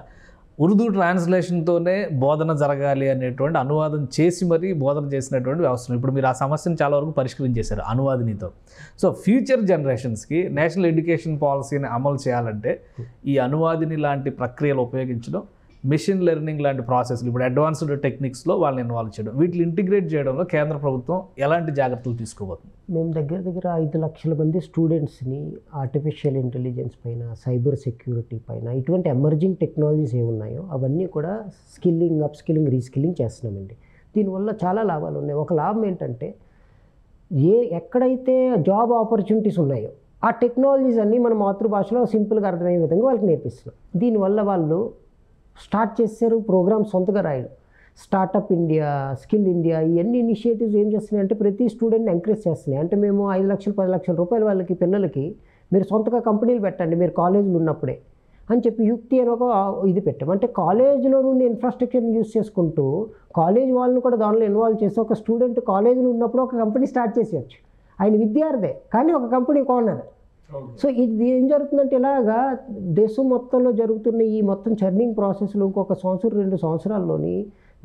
ఉర్దూ ట్రాన్స్లేషన్తోనే బోధన జరగాలి అనేటువంటి అనువాదం చేసి మరీ బోధన చేసినటువంటి వ్యవస్థ. ఇప్పుడు మీరు ఆ సమస్యను చాలా వరకు పరిష్కరించేశారు అనువాదినితో. సో ఫ్యూచర్ జనరేషన్స్కి నేషనల్ ఎడ్యుకేషన్ పాలసీని అమలు చేయాలంటే ఈ అనువాదిని లాంటి ప్రక్రియలు ఉపయోగించడం, మెషిన్ లెర్నింగ్ లాంటి ప్రాసెస్లు, ఇప్పుడు అడ్వాన్స్డ్ టెక్నిక్స్లో వాళ్ళని ఇన్వాల్వ్ చేయడం, వీటిని ఇంటిగ్రేట్ చేయడంలో కేంద్ర ప్రభుత్వం ఎలాంటి జాగ్రత్తలు తీసుకోబోతుంది? మేము దగ్గర 5 లక్షల మంది స్టూడెంట్స్ని ఆర్టిఫిషియల్ ఇంటెలిజెన్స్ పైన, సైబర్ సెక్యూరిటీ పైన, ఇటువంటి ఎమర్జింగ్ టెక్నాలజీస్ ఏమున్నాయో అవన్నీ కూడా స్కిల్లింగ్, అప్స్కిల్లింగ్, రీస్కిల్లింగ్ చేస్తున్నామండి. దీనివల్ల చాలా లాభాలు ఉన్నాయి. ఒక లాభం ఏంటంటే ఎక్కడైతే జాబ్ ఆపర్చునిటీస్ ఉన్నాయో ఆ టెక్నాలజీస్ అన్నీ మన మాతృభాషలో సింపుల్గా అర్థమయ్యే విధంగా వాళ్ళకి నేర్పిస్తున్నాం. దీనివల్ల వాళ్ళు స్టార్ట్ చేశారు ప్రోగ్రామ్స్ సొంతగా రాయడం. స్టార్టప్ ఇండియా, స్కిల్ ఇండియా, ఇవన్నీ ఇనిషియేటివ్స్ ఏం చేస్తున్నాయి అంటే ప్రతి స్టూడెంట్ని ఎంకరేజ్ చేస్తున్నాయి. అంటే మేము 5 లక్షలు 10 లక్షల రూపాయలు వాళ్ళకి పిల్లలకి మీరు సొంతగా కంపెనీలు పెట్టండి మీరు కాలేజీలో ఉన్నప్పుడే అని చెప్పి యుక్తి అని ఒక ఇది పెట్టాం. అంటే కాలేజీలో నుండి ఇన్ఫ్రాస్ట్రక్చర్ని యూజ్ చేసుకుంటూ కాలేజ్ వాళ్ళని కూడా దానిలో ఇన్వాల్వ్ చేసి ఒక స్టూడెంట్ కాలేజీలో ఉన్నప్పుడు ఒక కంపెనీ స్టార్ట్ చేసేయచ్చు. ఆయన విద్యార్థే కానీ ఒక కంపెనీ ఓనర్. సో ఇది ఏం జరుగుతుందంటే ఇలాగా దేశం మొత్తంలో జరుగుతున్న ఈ మొత్తం చర్నింగ్ ప్రాసెస్లో ఇంకొక 1-2 సంవత్సరాల్లోని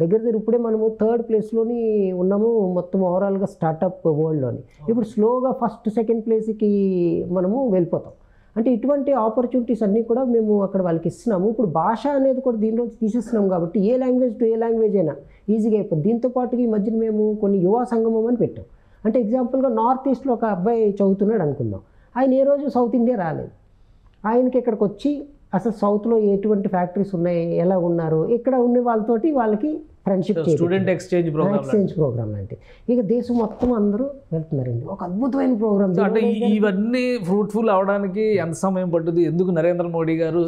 దగ్గర ఇప్పుడే మనము 3rd ప్లేస్లోని ఉన్నాము మొత్తం ఓవరాల్గా స్టార్టప్ వరల్డ్లోని. ఇప్పుడు స్లోగా 1st 2nd ప్లేస్కి మనము వెళ్ళిపోతాం. అంటే ఇటువంటి ఆపర్చునిటీస్ అన్నీ కూడా మేము అక్కడ వాళ్ళకి ఇస్తున్నాము. ఇప్పుడు భాష అనేది కూడా దీనిలో తీసేస్తున్నాం కాబట్టి ఏ లాంగ్వేజ్ టు ఏ లాంగ్వేజ్ అయినా ఈజీగా అయిపోతుంది. దీంతోపాటుగా ఈ మధ్యన మేము కొన్ని యువ సంగమం అని పెట్టాం. అంటే ఎగ్జాంపుల్గా నార్త్ ఈస్ట్లో ఒక అబ్బాయి చదువుతున్నాడు అనుకుందాం, ఆయన ఏ రోజు సౌత్ ఇండియా రాలేదు. ఆయనకి ఇక్కడికి వచ్చి అసలు సౌత్లో ఎటువంటి ఫ్యాక్టరీస్ ఉన్నాయి, ఎలా ఉన్నారు, ఇక్కడ ఉన్న వాళ్ళతోటి వాళ్ళకి ఫ్రెండ్షిప్, స్టూడెంట్ ఎక్స్చేంజ్ ప్రోగ్రామ్ లాంటి. ఇక దేశం మొత్తం అందరూ వెళ్తున్నారండి. ఒక అద్భుతమైన ప్రోగ్రామ్. అంటే ఇవన్నీ ఫ్రూట్ఫుల్ అవడానికి ఎంత సమయం పట్టుద్ది? ఎందుకు నరేంద్ర మోడీ గారు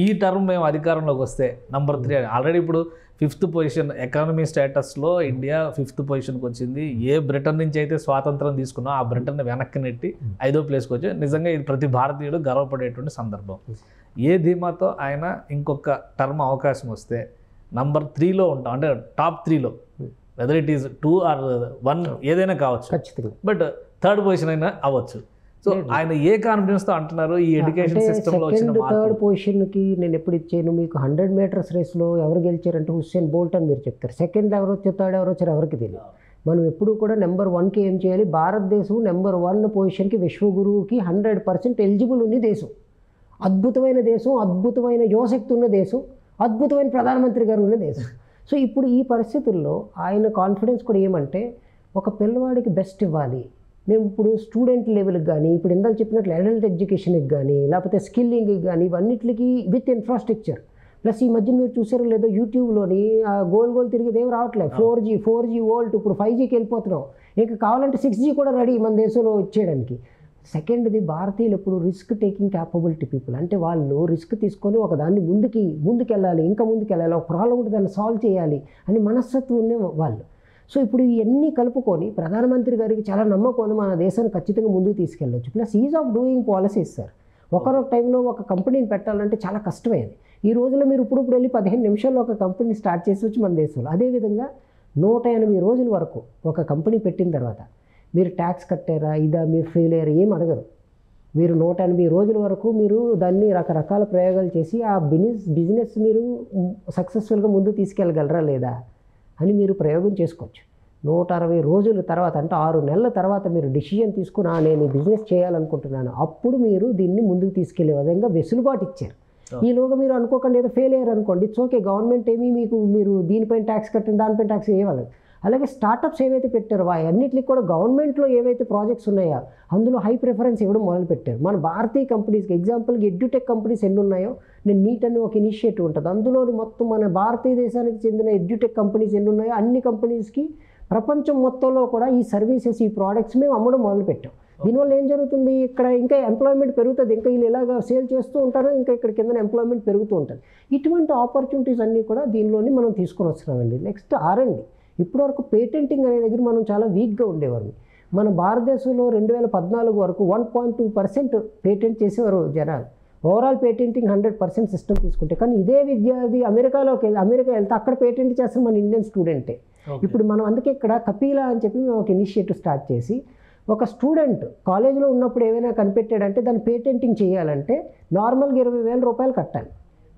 ఈ టర్మ్ మేము అధికారంలోకి వస్తే నంబర్ 3 ఆల్రెడీ ఇప్పుడు 5th పొజిషన్ ఎకానమీ స్టేటస్లో ఇండియా 5th పొజిషన్కి వచ్చింది. ఏ బ్రిటన్ నుంచి అయితే స్వాతంత్రం తీసుకున్నా ఆ బ్రిటన్ని వెనక్కి నెట్టి 5వ ప్లేస్కి వచ్చి నిజంగా ఇది ప్రతి భారతీయుడు గర్వపడేటువంటి సందర్భం. ఏ ధీమాతో ఆయన ఇంకొక టర్మ్ అవకాశం వస్తే నంబర్ 3లో ఉంటాం, అంటే టాప్ 3లో, వెదర్ ఇట్ ఈస్ 2 or 1 ఏదైనా కావచ్చు, ఖచ్చితంగా, బట్ 3rd పొజిషన్ అయినా అవ్వచ్చు. సో ఆయన ఏ కాన్ఫిడెన్స్తో అంటున్నారు ఈ ఎడ్యుకేషన్ సిస్టంలో వచ్చిన 3rd పొజిషన్కి నేను ఎప్పుడు ఇచ్చాను మీకు 100 మీటర్స్ రేస్లో ఎవరు గెలిచారంటే హుస్సేన్ బోల్ట్ అని మీరు చెప్తారు. సెకండ్ ఎవరు వచ్చారు, థర్డ్ ఎవరు వచ్చారు ఎవరికి తెలియదు. మనం ఎప్పుడు కూడా నెంబర్ 1కి ఏం చేయాలి, భారతదేశం నెంబర్ 1 పొజిషన్కి విశ్వగురువుకి 100% ఎలిజిబుల్ ఉన్న దేశం, అద్భుతమైన దేశం, అద్భుతమైన యువశక్తి ఉన్న దేశం, అద్భుతమైన ప్రధానమంత్రి గారు ఉన్న దేశం. సో ఇప్పుడు ఈ పరిస్థితుల్లో ఆయన కాన్ఫిడెన్స్ కూడా ఏమంటే ఒక పిల్లవాడికి బెస్ట్ ఇవ్వాలి. మేము ఇప్పుడు స్టూడెంట్ లెవెల్కి కానీ ఇప్పుడు ఇందాక చెప్పినట్లు అడల్ట్ ఎడ్యుకేషన్కి కానీ లేకపోతే స్కిల్లింగ్కి కానీ ఇవన్నిటికి విత్ ఇన్ఫ్రాస్ట్రక్చర్ ప్లస్ ఈ మధ్య మీరు చూసారో లేదో యూట్యూబ్లోని గోల్ తిరిగేది ఏం రావట్లేదు. 4G వోల్ట్, ఇప్పుడు 5Gకి వెళ్ళిపోతున్నాం. ఇంకా కావాలంటే 6G కూడా రెడీ మన దేశంలో వచ్చేయడానికి. సెకండ్ది భారతీయులు ఎప్పుడు రిస్క్ టేకింగ్ క్యాపబిలిటీ పీపుల్. అంటే వాళ్ళు రిస్క్ తీసుకొని ఒక దాన్ని ముందుకెళ్ళాలి, ఇంకా ముందుకెళ్ళాలి, ఒక ప్రాబ్లం ఉంటే దాన్ని సాల్వ్ చేయాలి అని మనస్తత్వం ఉండే వాళ్ళు. సో ఇప్పుడు ఇవన్నీ కలుపుకొని ప్రధానమంత్రి గారికి చాలా నమ్మకం ఉంది మన దేశాన్ని ఖచ్చితంగా ముందుకు తీసుకెళ్ళవచ్చు. Plus ease of doing policies sir. ఒకరొక టైంలో ఒక కంపెనీని పెట్టాలంటే చాలా కష్టమైంది. ఈ రోజుల్లో మీరు ఇప్పుడు వెళ్ళి 15 నిమిషాల్లో ఒక కంపెనీ స్టార్ట్ చేసి మన దేశంలో. అదేవిధంగా 180 రోజుల వరకు ఒక కంపెనీ పెట్టిన తర్వాత మీరు ట్యాక్స్ కట్టారా, ఇదా, మీరు ఫెయిల్ అయ్యారా ఏం అడగరు. మీరు 180 రోజుల వరకు మీరు దాన్ని రకరకాల ప్రయోగాలు చేసి ఆ బిజినెస్ మీరు సక్సెస్ఫుల్గా ముందుకు తీసుకెళ్ళగలరా లేదా అని మీరు ప్రయోగం చేసుకోవచ్చు. 160 రోజుల తర్వాత అంటే 6 నెలల తర్వాత మీరు డిసిజన్ తీసుకుని నేను ఈ బిజినెస్ చేయాలనుకుంటున్నాను, అప్పుడు మీరు దీన్ని ముందుకు తీసుకెళ్లే విధంగా వెసులుబాటు ఇచ్చారు. ఈలోగా మీరు అనుకోకండి ఏదో ఫెయిల్ అయ్యారు అనుకోండి, ఇట్స్ ఓకే, గవర్నమెంట్ ఏమీ మీరు దీనిపైన ట్యాక్స్ కట్టండి దానిపైన ట్యాక్స్ వేయవాలి. అలాగే స్టార్టప్స్ ఏవైతే పెట్టారో అన్నింటికి కూడా గవర్నమెంట్లో ఏవైతే ప్రాజెక్ట్స్ ఉన్నాయో అందులో హై ప్రిఫరెన్స్ ఇవ్వడం మొదలుపెట్టారు. మన భారతీయ కంపెనీస్కి ఎగ్జాంపుల్కి ఎడ్యుటెక్ కంపెనీస్ ఎన్ని ఉన్నాయో, నేను నీట్ అని ఒక ఇనిషియేటివ్ ఉంటుంది, అందులో మొత్తం మన భారతదేశానికి చెందిన ఎడ్యుటెక్ కంపెనీస్ ఎన్ని ఉన్నాయో అన్ని కంపెనీస్కి ప్రపంచం మొత్తంలో కూడా ఈ సర్వీసెస్ ఈ ప్రోడక్ట్స్ మేము అమ్మడం మొదలుపెట్టాం. దీనివల్ల ఏం జరుగుతుంది, ఇక్కడ ఇంకా ఎంప్లాయ్మెంట్ పెరుగుతుంది, ఇంకా వీళ్ళు ఇలాగ సేల్ చేస్తూ ఉంటారు, ఇంకా ఇక్కడ కింద ఎంప్లాయ్మెంట్ పెరుగుతూ ఉంటుంది. ఇటువంటి ఆపర్చునిటీస్ అన్నీ కూడా దీనిలోని మనం తీసుకొని వస్తున్నామండి. Next R&D. ఇప్పటివరకు పేటెంటింగ్ అనే దగ్గర మనం చాలా వీక్గా ఉండేవారు. మన భారతదేశంలో 2014 వరకు 1.2% పేటెంట్ చేసేవారు జనాలు. ఓవరాల్ పేటెంటింగ్ 100% సిస్టమ్ తీసుకుంటే, కానీ ఇదే విద్యార్థి అమెరికా వెళ్తే అక్కడ పేటెంట్ చేస్తే మన ఇండియన్ స్టూడెంటే. ఇప్పుడు మనం అందుకే ఇక్కడ కపీలా అని చెప్పి మేము ఒక ఇనిషియేటివ్ స్టార్ట్ చేసి, ఒక స్టూడెంట్ కాలేజీలో ఉన్నప్పుడు ఏమైనా కనిపెట్టాడంటే దాన్ని పేటెంటింగ్ చేయాలంటే నార్మల్గా 20,000 రూపాయలు కట్టాలి.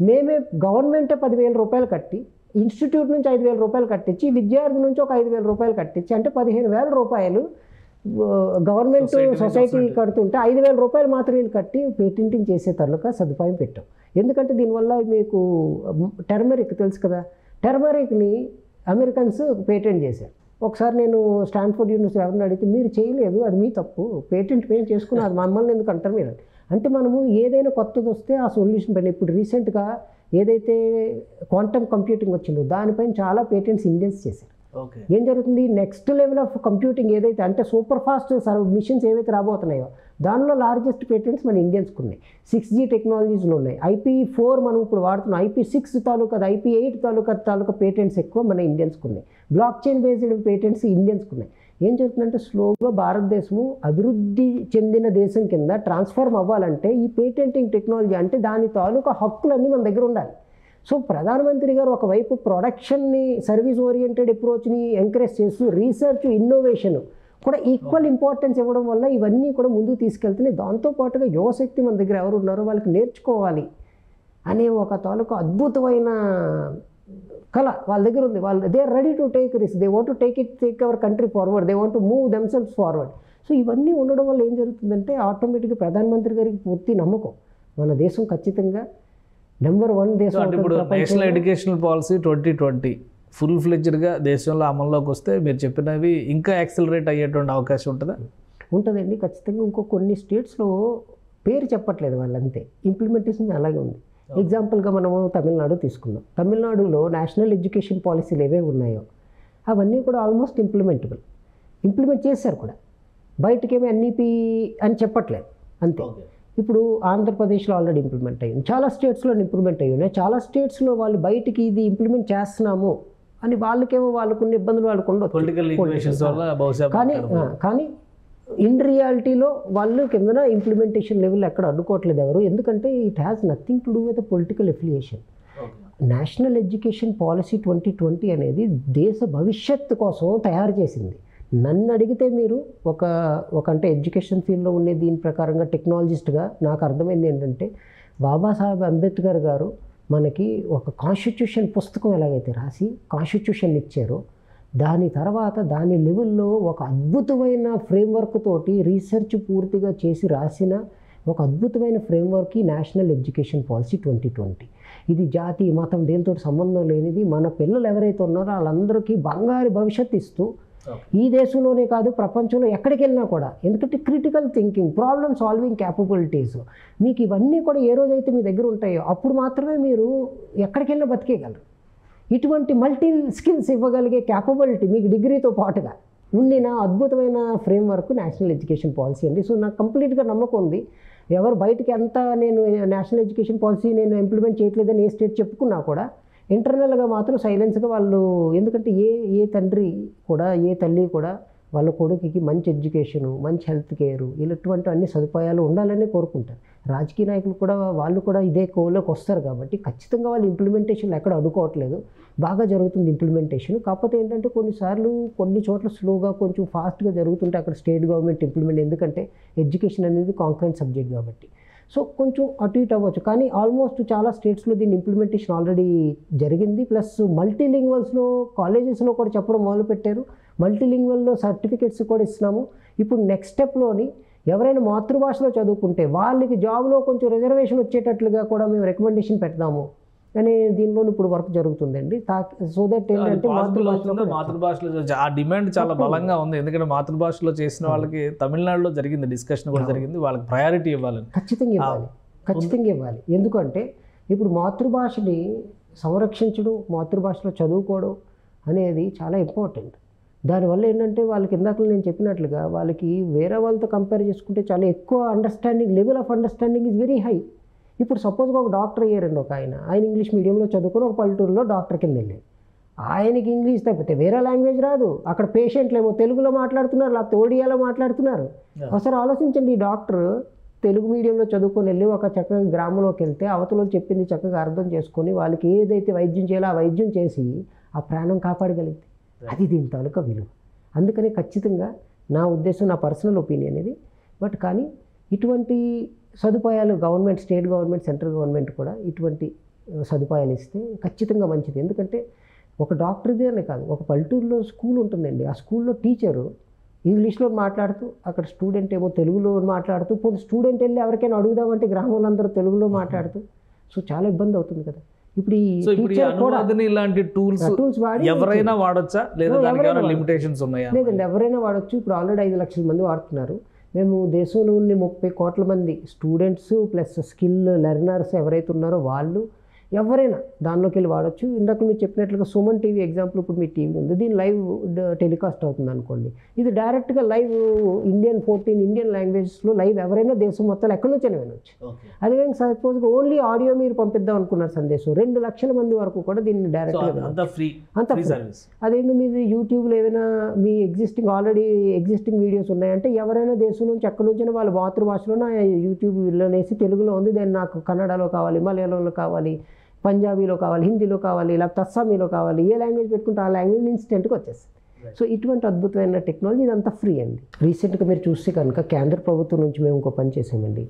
మేమే గవర్నమెంటే 10,000 రూపాయలు కట్టి, ఇన్స్టిట్యూట్ నుంచి 5,000 రూపాయలు కట్టించి, విద్యార్థి నుంచి ఒక 5,000 రూపాయలు కట్టించి, అంటే 15,000 రూపాయలు గవర్నమెంట్ సొసైటీ కడుతుంటే 5,000 రూపాయలు మాత్రం వీళ్ళు కట్టి పేటెంటింగ్ చేసే తరలుగా సదుపాయం పెట్టాం. ఎందుకంటే దీనివల్ల మీకు టర్మరిక్ తెలుసు కదా, టర్మరిక్ని అమెరికన్స్ పేటెంట్ చేశారు. ఒకసారి నేను స్టాన్ఫోర్డ్ యూనివర్సిటీ ఎవరిని అడిగితే, మీరు చేయలేదు, అది మీ తప్పు, పేటెంట్ మేము చేసుకుని అది మమ్మల్ని ఎందుకు అంటారు మీరు అంటే, మనము ఏదైనా కొత్తది వస్తే ఆ సొల్యూషన్ పైన, ఇప్పుడు రీసెంట్గా ఏదైతే క్వాంటమ్ కంప్యూటింగ్ వచ్చిందో దానిపైన చాలా పేటెంట్స్ ఇండియన్స్ చేశారు. ఏం జరుగుతుంది, నెక్స్ట్ లెవెల్ ఆఫ్ కంప్యూటింగ్ ఏదైతే అంటే సూపర్ ఫాస్ట్ మిషన్స్ ఏవైతే రాబోతున్నాయో దానిలో లార్జెస్ట్ పేటెంట్స్ మన ఇండియన్స్కి ఉన్నాయి. 6G టెక్నాలజీస్లో ఉన్నాయి. IP4 మనం ఇప్పుడు వాడుతున్నాం, IP6 తాలూకా IP8 తాలూకా పేటెంట్స్ ఎక్కువ మన ఇండియన్స్కి ఉన్నాయి. బ్లాక్ చైన్ బేస్డ్ పేటెంట్స్ ఇండియన్స్కి ఉన్నాయి. ఏం జరుగుతుందంటే స్లోగా భారతదేశము అభివృద్ధి చెందిన దేశం కింద ట్రాన్స్ఫార్మ్ అవ్వాలంటే ఈ పేటెంటింగ్ టెక్నాలజీ అంటే దాని తాలూకా హక్కులన్నీ మన దగ్గర ఉండాలి. సో ప్రధానమంత్రి గారు ఒకవైపు ప్రొడక్షన్ని, సర్వీస్ ఓరియంటెడ్ అప్రోచ్ని ఎంకరేజ్ చేస్తూ రీసెర్చ్, ఇన్నోవేషన్ కూడా ఈక్వల్ ఇంపార్టెన్స్ ఇవ్వడం వల్ల ఇవన్నీ కూడా ముందుకు తీసుకెళ్తున్నాయి. దాంతోపాటుగా యువశక్తి మన దగ్గర ఎవరు ఉన్నారో వాళ్ళకి నేర్చుకోవాలి అనే ఒక తాలూకా అద్భుతమైన కళ వాళ్ళ దగ్గర ఉంది. They are ready to take risk, they want to take our country forward, they want to move themselves forward. So ఇవన్నీ ఉండడం వల్ల ఏం జరుగుతుందంటే ఆటోమేటిక్గా ప్రధానమంత్రి గారికి పూర్తి నమ్మకం మన దేశం ఖచ్చితంగా నెంబర్ 1 దేశం. ఇప్పుడు నేషనల్ ఎడ్యుకేషనల్ పాలసీ 2020 ఫుల్ ఫ్లెడ్జ్డ్గా దేశంలో అమల్లోకి వస్తే మీరు చెప్పినవి ఇంకా యాక్సిలరేట్ అయ్యేటువంటి అవకాశం ఉంటుందా? ఉంటుందండి ఖచ్చితంగా. కొన్ని స్టేట్స్లో పేరు చెప్పట్లేదు వాళ్ళంతే, ఇంప్లిమెంటేషన్ అలాగే ఉంది. ఎగ్జాంపుల్గా మనము తమిళనాడు తీసుకుందాం. తమిళనాడులో నేషనల్ ఎడ్యుకేషన్ పాలసీలు ఏవే ఉన్నాయో అవన్నీ కూడా ఆల్మోస్ట్ ఇంప్లిమెంట్ చేశారు కూడా. బయటకేమీ NEP అని చెప్పట్లేదు అంతే. ఇప్పుడు ఆంధ్రప్రదేశ్లో ఆల్రెడీ ఇంప్లిమెంట్ అయ్యింది, చాలా స్టేట్స్లో ఇంప్లిమెంట్ అయ్యి ఉన్నాయి. చాలా స్టేట్స్లో వాళ్ళు బయటికి ఇది ఇంప్లిమెంట్ చేస్తున్నాము అని వాళ్ళకేమో వాళ్ళకున్న ఇబ్బందులు వాళ్ళకు ఉండొచ్చు. కానీ ఇన్ రియాలిటీలో వాళ్ళు కిందన ఇంప్లిమెంటేషన్ లెవెల్ ఎక్కడ అడ్డుకోవట్లేదు ఎవరు, ఎందుకంటే it has nothing to do with political affiliation. National education policy 2020 అనేది దేశ భవిష్యత్తు కోసం తయారు చేసింది. నన్ను అడిగితే మీరు ఒక అంటే ఎడ్యుకేషన్ ఫీల్డ్లో ఉండే దీని ప్రకారంగా టెక్నాలజిస్ట్గా నాకు అర్థమైంది ఏంటంటే, బాబాసాహెబ్ అంబేద్కర్ గారు మనకి ఒక కాన్స్టిట్యూషన్ పుస్తకం ఎలాగైతే రాసి కాన్స్టిట్యూషన్ ఇచ్చారో, దాని తర్వాత దాని లెవెల్లో ఒక అద్భుతమైన ఫ్రేమ్వర్క్ తోటి రీసెర్చ్ పూర్తిగా చేసి రాసిన ఒక అద్భుతమైన ఫ్రేమ్వర్క్ ఈ నేషనల్ ఎడ్యుకేషన్ పాలసీ 2020. ఇది జాతి మతం దేంతో సంబంధం లేనిది, మన పిల్లలు ఎవరైతే ఉన్నారో వాళ్ళందరికీ బంగారు భవిష్యత్తు ఇస్తూ ఈ దేశంలోనే కాదు ప్రపంచంలో ఎక్కడికి వెళ్ళినా కూడా, ఎందుకంటే critical thinking, problem solving capabilities మీకు ఇవన్నీ కూడా ఏ రోజైతే మీ దగ్గర ఉంటాయో అప్పుడు మాత్రమే మీరు ఎక్కడికి వెళ్ళినా బతికేయగలరు. ఇటువంటి మల్టీ స్కిల్స్ ఇవ్వగలిగే క్యాపబిలిటీ మీకు డిగ్రీతో పాటుగా ఉండిన అద్భుతమైన ఫ్రేమ్వర్క్ నేషనల్ ఎడ్యుకేషన్ పాలసీ అండి. సో నాకు కంప్లీట్గా నమ్మకం ఉంది. ఎవరు బయటికి అంతా నేను నేషనల్ ఎడ్యుకేషన్ పాలసీ నేను ఇంప్లిమెంట్ చేయట్లేదని ఏ స్టేట్ చెప్పుకున్నా కూడా ఇంటర్నల్గా మాత్రం సైలెన్స్గా వాళ్ళు, ఎందుకంటే ఏ తండ్రి కూడా ఏ తల్లి కూడా వాళ్ళ కొడుకుకి మంచి ఎడ్యుకేషను, మంచి హెల్త్ కేరు, ఇలాంటి అన్ని సదుపాయాలు ఉండాలని కోరుకుంటారు. రాజకీయ నాయకులు కూడా వాళ్ళు కూడా ఇదే కోలోకి వస్తారు కాబట్టి ఖచ్చితంగా వాళ్ళు ఇంప్లిమెంటేషన్ ఎక్కడ అడ్డుకోవట్లేదు, బాగా జరుగుతుంది ఇంప్లిమెంటేషన్. కాకపోతే ఏంటంటే కొన్నిసార్లు కొన్ని చోట్ల స్లోగా కొంచెం ఫాస్ట్గా జరుగుతుంటే అక్కడ స్టేట్ గవర్నమెంట్ ఇంప్లిమెంట్, ఎందుకంటే ఎడ్యుకేషన్ అనేది కాంకరెంట్ సబ్జెక్ట్ కాబట్టి సో కొంచెం అటు ఇటు అవ్వచ్చు. కానీ ఆల్మోస్ట్ చాలా స్టేట్స్లో దీని ఇంప్లిమెంటేషన్ ఆల్రెడీ జరిగింది. ప్లస్ మల్టీలింగ్వల్స్లో కాలేజెస్లో కూడా చెప్పడం మొదలుపెట్టారు. మల్టీలింగ్వల్లో సర్టిఫికెట్స్ కూడా ఇస్తున్నాము. ఇప్పుడు నెక్స్ట్ స్టెప్లోని ఎవరైనా మాతృభాషలో చదువుకుంటే వాళ్ళకి జాబ్లో కొంచెం రిజర్వేషన్ వచ్చేటట్లుగా కూడా మేము రికమెండేషన్ పెడతాము అనే దీనిలో ఇప్పుడు వర్క్ జరుగుతుందండి. సో దట్ ఏంటంటే మాతృభాషలో ఆ డిమాండ్ చాలా బలంగా ఉంది. ఎందుకంటే మాతృభాషలో చేసిన వాళ్ళకి తమిళనాడులో జరిగింది, డిస్కషన్ కూడా జరిగింది, వాళ్ళకి ప్రయారిటీ ఇవ్వాలి. ఖచ్చితంగా ఇవ్వాలి. ఎందుకంటే ఇప్పుడు మాతృభాషని సంరక్షించడం, మాతృభాషలో చదువుకోవడం అనేది చాలా ఇంపార్టెంట్. దానివల్ల ఏంటంటే వాళ్ళకి ఇందాక నేను చెప్పినట్లుగా వాళ్ళకి వేరే వాళ్ళతో కంపేర్ చేసుకుంటే చాలా ఎక్కువ understanding, level of understanding is very high. ఇప్పుడు సపోజ్గా ఒక డాక్టర్ అయ్యారండి ఒక ఆయన ఇంగ్లీష్ మీడియంలో చదువుకొని ఒక పల్లెటూరులో డాక్టర్ కింద వెళ్ళాడు. ఆయనకి ఇంగ్లీష్ తప్పితే వేరే లాంగ్వేజ్ రాదు. అక్కడ పేషెంట్లు ఏమో తెలుగులో మాట్లాడుతున్నారు, లేకపోతే ఒడియాలో మాట్లాడుతున్నారు. ఒకసారి ఆలోచించండి, ఈ డాక్టర్ తెలుగు మీడియంలో చదువుకొని వెళ్ళి ఒక చక్కగా గ్రామంలోకి వెళ్తే అవతల చెప్పింది చక్కగా అర్థం చేసుకొని వాళ్ళకి ఏదైతే వైద్యం చేయాలో ఆ వైద్యం చేసి ఆ ప్రాణం కాపాడగలిగితే అది దీని తాలూకా విలువ. అందుకని ఖచ్చితంగా నా ఉద్దేశం, నా పర్సనల్ ఒపీనియన్ ఇది. బట్ కానీ ఇటువంటి సదుపాయాలు government, state government, central government కూడా ఇటువంటి సదుపాయాలు ఇస్తే ఖచ్చితంగా మంచిది. ఎందుకంటే ఒక డాక్టర్దే అనే కాదు, ఒక పల్లెటూరులో స్కూల్ ఉంటుందండి, ఆ స్కూల్లో టీచరు ఇంగ్లీష్లో మాట్లాడుతూ అక్కడ స్టూడెంట్ ఏమో తెలుగులో మాట్లాడుతూ, పోనీ స్టూడెంట్ వెళ్ళి ఎవరికైనా అడుగుదామంటే గ్రామంలో అందరూ తెలుగులో మాట్లాడుతూ, సో చాలా ఇబ్బంది అవుతుంది కదా. ఇప్పుడు ఈ అనువాదం ఇలాంటి టూల్స్ ఎవరైనా వాడొచ్చా లేదా లిమిటేషన్స్ ఉన్నాయా? లేదండి, ఎవరైనా వాడచ్చు. ఇప్పుడు ఆల్రెడీ 5 లక్షల మంది వాడుతున్నారు. మేము దేశంలో ఉన్న 30 కోట్ల మంది స్టూడెంట్స్ ప్లస్ స్కిల్ లెర్నర్స్ ఎవరైతే ఉన్నారో వాళ్ళు ఎవరైనా దానిలోకి వెళ్ళి వాడచ్చు. ఇందాక మీరు చెప్పినట్లుగా సుమన్ టీవీ ఎగ్జాంపుల్, ఇప్పుడు మీ టీవీ ఉంది, దీని లైవ్ టెలికాస్ట్ అవుతుంది అనుకోండి. ఇది డైరెక్ట్గా లైవ్ 14 ఇండియన్ లాంగ్వేజెస్లో లైవ్ ఎవరైనా దేశం మొత్తం ఎక్కడి నుంచైనా వినొచ్చు. అదే సపోజ్గా ఓన్లీ ఆడియో మీరు పంపిద్దాం అనుకున్నారు సందేశం, 2 లక్షల మంది వరకు కూడా దీన్ని డైరెక్ట్గా అంత అదేంటి మీది యూట్యూబ్లో ఏదైనా మీ ఆల్రెడీ ఎగ్జిస్టింగ్ వీడియోస్ ఉన్నాయంటే ఎవరైనా దేశం నుంచి ఎక్కడి నుంచైనా వాళ్ళ మాతృభాషలో నా యూట్యూబ్లోనేసి తెలుగులో ఉంది, దాన్ని నాకు కన్నడలో కావాలి, మలయాళంలో కావాలి, పంజాబీలో కావాలి, హిందీలో కావాలి, లేకపోతే అస్సామీలో కావాలి, ఏ లాంగ్వేజ్ పెట్టుకుంటే ఆ లాంగ్వేజ్ ఇన్స్టెంట్గా వచ్చేస్తుంది. సో ఇటువంటి అద్భుతమైన టెక్నాలజీ ఇదంతా ఫ్రీ అండి. రీసెంట్గా మీరు చూస్తే కనుక కేంద్ర ప్రభుత్వం నుంచి మేము ఇంకో పని చేసామండి.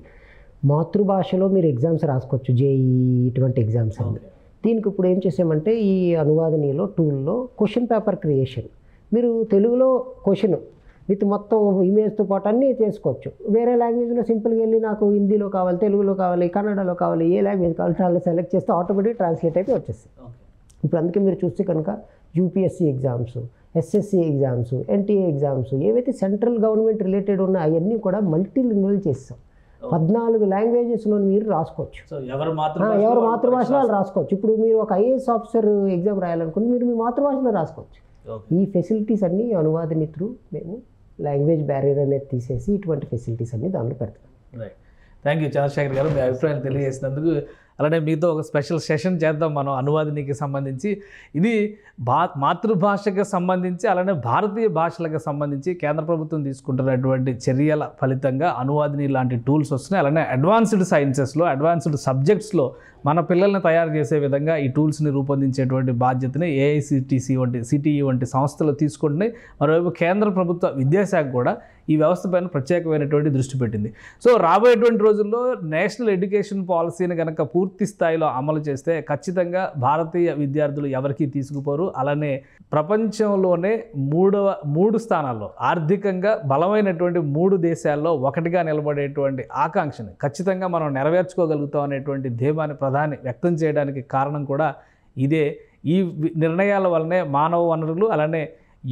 మాతృభాషలో మీరు ఎగ్జామ్స్ రాసుకోవచ్చు, జేఈ ఇటువంటి ఎగ్జామ్స్ అండి. దీనికి ఇప్పుడు ఏం చేసామంటే ఈ అనువాదనీలో టూల్లో క్వశ్చన్ పేపర్ క్రియేషన్, మీరు తెలుగులో క్వశ్చన్ విత్ మొత్తం ఇమేజ్తో పాటు అన్నీ చేసుకోవచ్చు. వేరే లాంగ్వేజ్లో సింపుల్గా వెళ్ళి నాకు హిందీలో కావాలి, తెలుగులో కావాలి, కన్నడలో కావాలి, ఏ లాంగ్వేజ్ కావాలి వాళ్ళు సెలెక్ట్ చేస్తే ఆటోమేటిక్ ట్రాన్స్లేట్ అయితే వచ్చేస్తాయి. ఇప్పుడు అందుకే మీరు చూస్తే కనుక UPSC exams, SSC exams, NTA exams ఏవైతే సెంట్రల్ గవర్నమెంట్ రిలేటెడ్ ఉన్నాయో అవన్నీ కూడా మల్టీలింగ్వల్ చేస్తాం. 14 లాంగ్వేజెస్లో మీరు రాసుకోవచ్చు, ఎవరు మాతృభాషలో వాళ్ళు రాసుకోవచ్చు. ఇప్పుడు మీరు ఒక ఐఏఎస్ ఆఫీసర్ ఎగ్జామ్ రాయాలనుకుంటే మీరు మీ మాతృభాషలో రాసుకోవచ్చు. ఈ ఫెసిలిటీస్ అన్నీ అనువాదని త్రూ మేము లాంగ్వేజ్ బ్యారియర్ అనేది తీసేసి ఇటువంటి ఫెసిలిటీస్ అన్నీ దాంట్లో పెడతాం. రైట్, థ్యాంక్ యూ చంద్రశేఖర్ గారు, మీ అభిప్రాయాలు తెలియజేసినందుకు. అలానే మీతో ఒక స్పెషల్ సెషన్ చేద్దాం మనం అనువాదినికి సంబంధించి. ఇది మాతృభాషకు సంబంధించి అలానే భారతీయ భాషలకు సంబంధించి కేంద్ర ప్రభుత్వం తీసుకుంటున్నటువంటి చర్యల ఫలితంగా అనువాదిని లాంటి టూల్స్ వస్తున్నాయి. అలానే అడ్వాన్స్డ్ సైన్సెస్లో, అడ్వాన్స్డ్ సబ్జెక్ట్స్లో మన పిల్లల్ని తయారు చేసే విధంగా ఈ టూల్స్ని రూపొందించేటువంటి బాధ్యతని ఏఐసిటిసి వంటి సిటిఈ వంటి సంస్థలు తీసుకుంటున్నాయి. మరోవైపు కేంద్ర ప్రభుత్వ విద్యాశాఖ కూడా ఈ వ్యవస్థ పైన ప్రత్యేకమైనటువంటి దృష్టి పెట్టింది. సో రాబోయేటువంటి రోజుల్లో నేషనల్ ఎడ్యుకేషన్ పాలసీని కనుక పూర్తి స్థాయిలో అమలు చేస్తే ఖచ్చితంగా భారతీయ విద్యార్థులు ఎవరికీ తీసుకుపోరు. అలానే ప్రపంచంలోనే 3 స్థానాల్లో ఆర్థికంగా బలమైనటువంటి 3 దేశాల్లో ఒకటిగా నిలబడేటువంటి ఆకాంక్షని ఖచ్చితంగా మనం నెరవేర్చుకోగలుగుతాం అనేటువంటి ధీమాని ప్రధాని వ్యక్తం చేయడానికి కారణం కూడా ఇదే. ఈ నిర్ణయాల వల్లనే మానవ వనరులు అలానే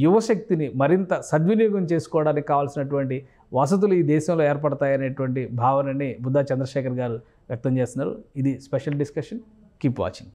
యువశక్తిని మరింత సద్వినియోగం చేసుకోవడానికి కావాల్సినటువంటి వసతులు ఈ దేశంలో ఏర్పడతాయనేటువంటి భావనని బుద్ధా చంద్రశేఖర్ గారు వ్యక్తం చేస్తున్నారు. ఇది స్పెషల్ డిస్కషన్. Keep watching.